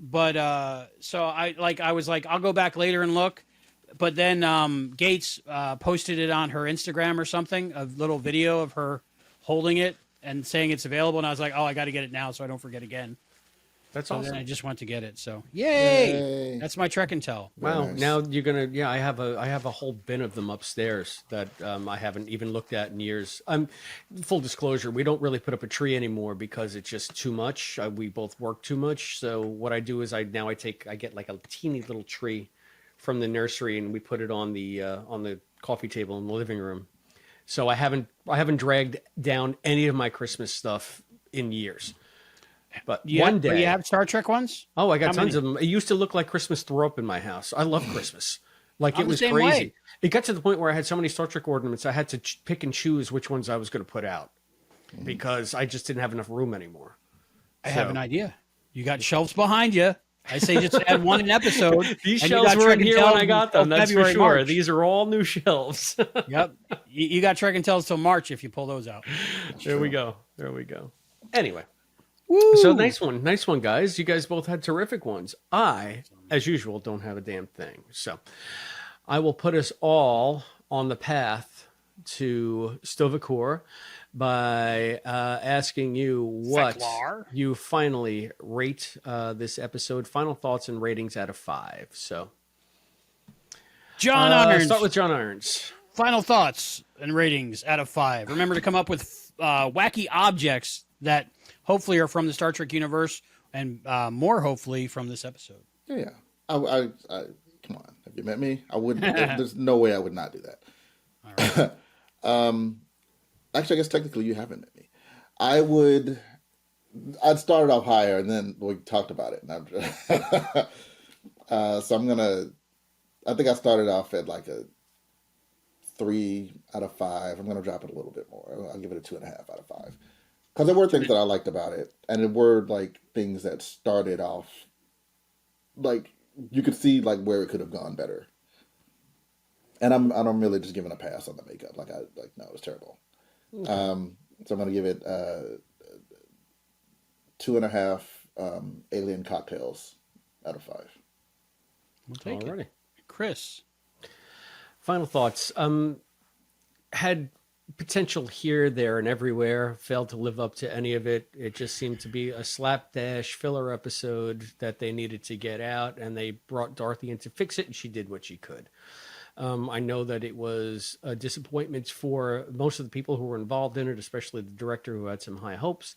Speaker 2: I was like, I'll go back later and look. But then Gates posted it on her Instagram or something, a little video of her holding it and saying it's available. And I was like, oh, I got to get it now so I don't forget again.
Speaker 3: That's
Speaker 2: so
Speaker 3: awesome.
Speaker 2: Then I just went to get it. So yay! That's my Trek and Tell.
Speaker 3: Wow. Nice. Now you're gonna. Yeah, I have a whole bin of them upstairs that I haven't even looked at in years. Full disclosure, we don't really put up a tree anymore because it's just too much. We both work too much. So what I do is I get like a teeny little tree from the nursery and we put it on the coffee table in the living room. So I haven't dragged down any of my Christmas stuff in years. But one day,
Speaker 2: you have Star Trek ones?
Speaker 3: Oh, I got tons of them. It used to look like Christmas threw up in my house. I love Christmas. Like it was crazy. Way. It got to the point where I had so many Star Trek ornaments, I had to pick and choose which ones I was going to put out because I just didn't have enough room anymore.
Speaker 2: I have an idea. You got shelves behind you. I say just add one an episode.
Speaker 3: These shelves weren't here when I got them. That's for sure. March. These are all new shelves.
Speaker 2: Yep. You got Trek and Tells till March if you pull those out.
Speaker 3: There we go. Anyway. Woo! So nice one, guys. You guys both had terrific ones. I, as usual, don't have a damn thing. So I will put us all on the path to Stovacor by asking you what you finally rate this episode. Final thoughts and ratings out of 5. So,
Speaker 2: John Irons.
Speaker 3: Start with John Irons.
Speaker 2: Final thoughts and ratings out of 5. Remember to come up with wacky objects that hopefully are from the Star Trek universe and more hopefully from this episode.
Speaker 4: Yeah. I come on. Have you met me? I wouldn't. There's no way I would not do that. All right. Actually, I guess technically you haven't met me. I'd started off higher and then we talked about it. And so I think I started off at like a 3 out of 5. I'm going to drop it a little bit more. I'll give it a 2.5 out of 5. Because there were things that I liked about it. And there were like things that started off like you could see like where it could have gone better. And I'm really just giving a pass on the makeup. No, it was terrible. Okay. So I'm going to give it 2.5 alien cocktails out of 5.
Speaker 2: We'll take it. Chris.
Speaker 3: Final thoughts. Had potential here, there, and everywhere. Failed to live up to any of it. It just seemed to be a slapdash filler episode that they needed to get out, and they brought Dorothy in to fix it, and she did what she could. I know that it was a disappointment for most of the people who were involved in it, especially the director who had some high hopes.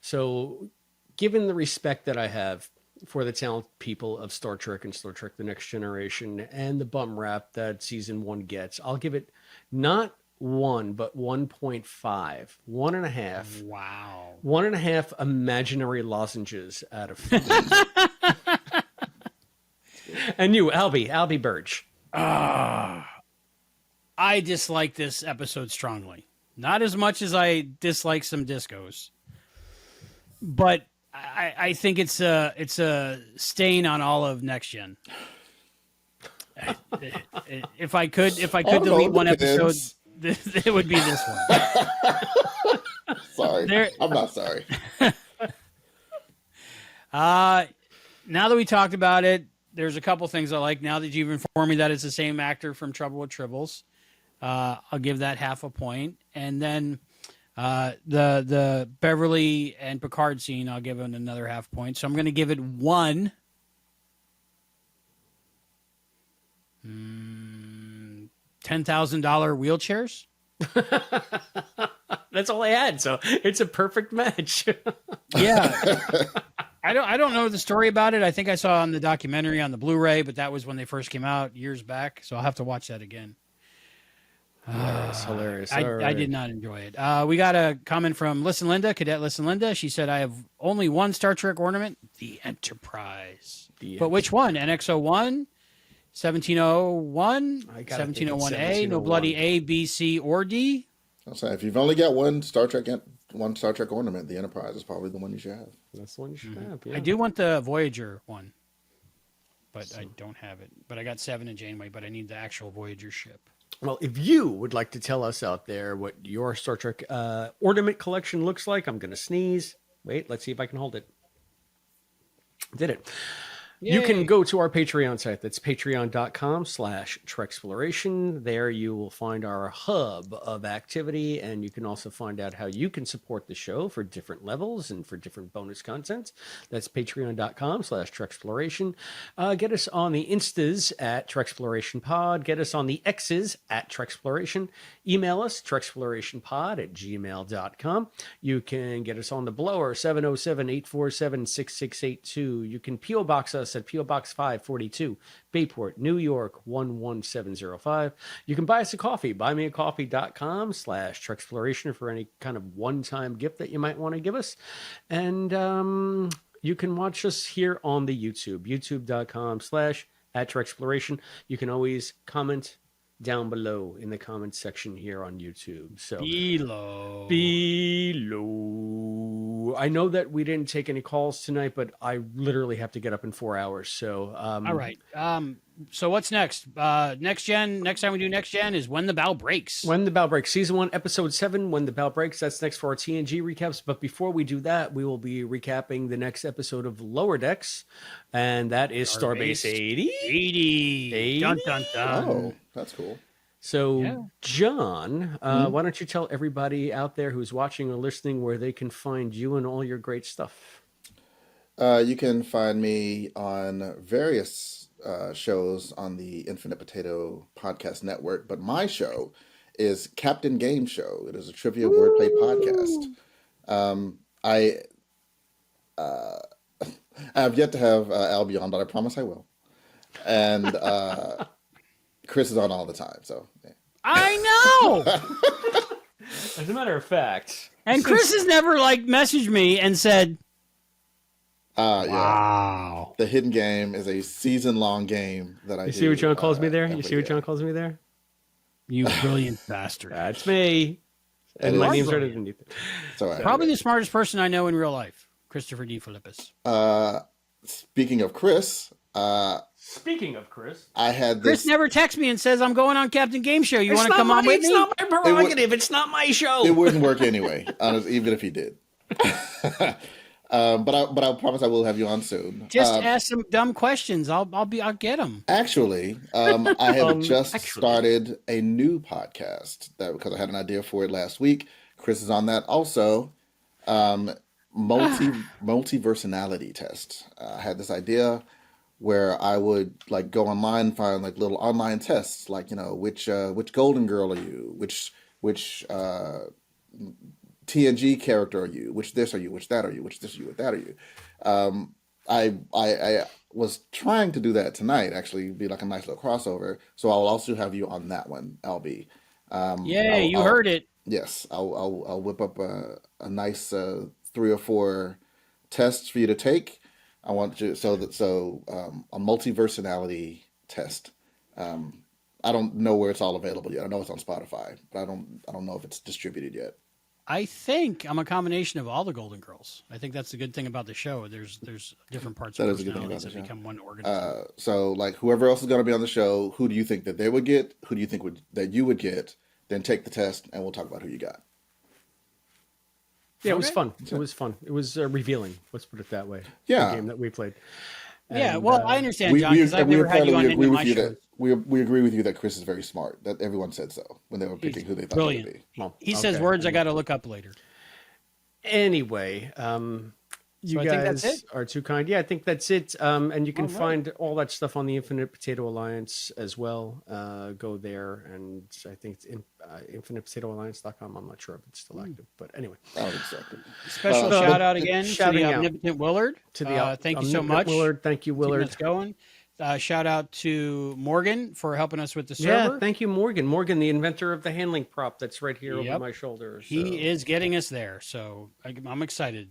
Speaker 3: So given the respect that I have for the talented people of Star Trek and Star Trek The Next Generation and the bum rap that season 1 gets, I'll give it not 1, but 1.5. 1.5.
Speaker 2: Wow.
Speaker 3: 1.5 imaginary lozenges out of 5. And you, Albie Birch.
Speaker 2: I dislike this episode strongly. Not as much as I dislike some discos, but I think it's a stain on all of NextGen. If I could delete one episode, it would be this one.
Speaker 4: Sorry, I'm not sorry.
Speaker 2: Now that we talked about it, there's a couple things I like. Now that you've informed me that it's the same actor from Trouble with Tribbles, I'll give that half a point. And then the Beverly and Picard scene, I'll give it another half point. So I'm going to give it 1. $10,000 wheelchairs.
Speaker 3: That's all I had, so it's a perfect match.
Speaker 2: Yeah. I don't know the story about it. I think I saw on the documentary on the Blu-ray, but that was when they first came out years back. So I'll have to watch that again.
Speaker 3: Hilarious.
Speaker 2: I did not enjoy it. We got a comment from Listen Linda, Cadet Listen Linda. She said, I have only one Star Trek ornament, the Enterprise. But which one? NX-01? 1701? 1701A? No bloody A, B, C, or D?
Speaker 4: I'll say if you've only got one Star Trek ornament, the Enterprise is probably the one you should have.
Speaker 3: That's the one you should have. Yeah.
Speaker 2: I do want the Voyager one, but I don't have it. But I got 7 in Janeway, but I need the actual Voyager ship.
Speaker 3: Well, if you would like to tell us out there what your Star Trek ornament collection looks like, I'm going to sneeze. Wait, let's see if I can hold it. Did it. Yay. You can go to our Patreon site. That's patreon.com/Treksploration. There you will find our hub of activity, and you can also find out how you can support the show for different levels and for different bonus content. That's patreon.com/Treksploration. Get us on the Instas at TreksplorationPod. Get us on the X's at Treksploration. Email us, TreksplorationPod@gmail.com. You can get us on the blower, 707-847-6682. You can P.O. Box us at P.O. Box 542, Bayport, New York, 11705. You can buy us a coffee, buymeacoffee.com/Treksploration for any kind of one-time gift that you might want to give us. And you can watch us here on the YouTube, youtube.com/@Treksploration. You can always comment down below in the comments section here on YouTube. So
Speaker 2: below.
Speaker 3: I know that we didn't take any calls tonight, but I literally have to get up in 4 hours. So
Speaker 2: all right. So what's next? Next Gen. Next time we do Next Gen is When the Bow Breaks.
Speaker 3: When the Bow Breaks, season 1, episode 7. When the Bow Breaks. That's next for our TNG recaps. But before we do that, we will be recapping the next episode of Lower Decks, and that is Starbase 80.
Speaker 2: 80. Dun, dun, dun.
Speaker 4: Oh, that's cool.
Speaker 3: So, yeah. John, why don't you tell everybody out there who's watching or listening where they can find you and all your great stuff?
Speaker 4: You can find me on various shows on the Infinite Potato Podcast Network, but my show is Captain Gameshow. It is a trivia wordplay podcast. I have yet to have Albie on, but I promise I will. And Chris is on all the time, so yeah.
Speaker 2: I know.
Speaker 3: As a matter of fact,
Speaker 2: and Chris has never messaged me and said,
Speaker 3: wow.
Speaker 4: Yeah. The Hidden Game is a season-long game that I do.
Speaker 3: You see what John calls me there? You see what John calls me there?
Speaker 2: You brilliant bastard.
Speaker 3: That's me. And my name's right underneath it.
Speaker 4: So
Speaker 2: probably the smartest person I know in real life, Christopher D. Philippus.
Speaker 4: Speaking of Chris, I had this.
Speaker 2: Chris never texts me and says, I'm going on Captain Gameshow. You want to come on with me?
Speaker 3: It's not my prerogative. It's not my show.
Speaker 4: It wouldn't work anyway, even if he did. But I promise I will have you on soon.
Speaker 2: Just ask some dumb questions. I'll get them.
Speaker 4: Actually, I have just started a new podcast because I had an idea for it last week. Chris is on that also. Multiversality test. I had this idea where I would go online and find little online tests, which Golden Girl are you, which TNG character are you, which this are you, which that are you, which this are you, which that are you. I was trying to do that tonight, actually, be a nice little crossover. So I'll also have you on that one, Albie.
Speaker 2: Yay, you heard it.
Speaker 4: Yes, I'll whip up a nice 3 or 4 tests for you to take. I want you a multiversality test. I don't know where it's all available yet. I know it's on Spotify, but I don't know if it's distributed yet.
Speaker 2: I think I'm a combination of all the Golden Girls. I think that's the good thing about the show. There's different parts of personalities that become one organism.
Speaker 4: So whoever else is going to be on the show, who do you think that they would get? Who do you think that you would get? Then take the test, and we'll talk about who you got.
Speaker 3: Yeah, it was fun. It was fun. It was revealing. Let's put it that way.
Speaker 4: Yeah,
Speaker 3: the game that we played.
Speaker 2: Yeah, well, I understand, John, because I've never had you on any of my shows.
Speaker 4: We agree with you that Chris is very smart. That everyone said so when they were picking who they thought he would be.
Speaker 2: Well, he says words I got to look up later.
Speaker 3: Anyway, You guys are too kind. Yeah, I think that's it. And you can find all that stuff on the Infinite Potato Alliance as well. Go there, and I think it's infinitepotatoalliance.com. I'm not sure if it's still active, but anyway.
Speaker 4: Exactly.
Speaker 2: Special shout out again to the omnipotent Willard. Thank you so much,
Speaker 3: Willard. Thank you, Willard.
Speaker 2: Keeping us going. Shout out to Morgan for helping us with the server.
Speaker 3: Yeah, thank you, Morgan. Morgan, the inventor of the handling prop that's right here over my shoulder. So.
Speaker 2: He is getting us there, so I'm excited.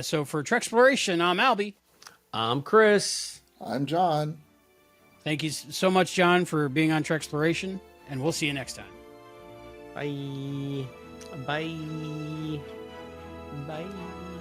Speaker 2: So for Treksploration, I'm Albie.
Speaker 3: I'm Chris.
Speaker 4: I'm John.
Speaker 2: Thank you so much, John, for being on Treksploration, and we'll see you next time.
Speaker 3: Bye. Bye. Bye.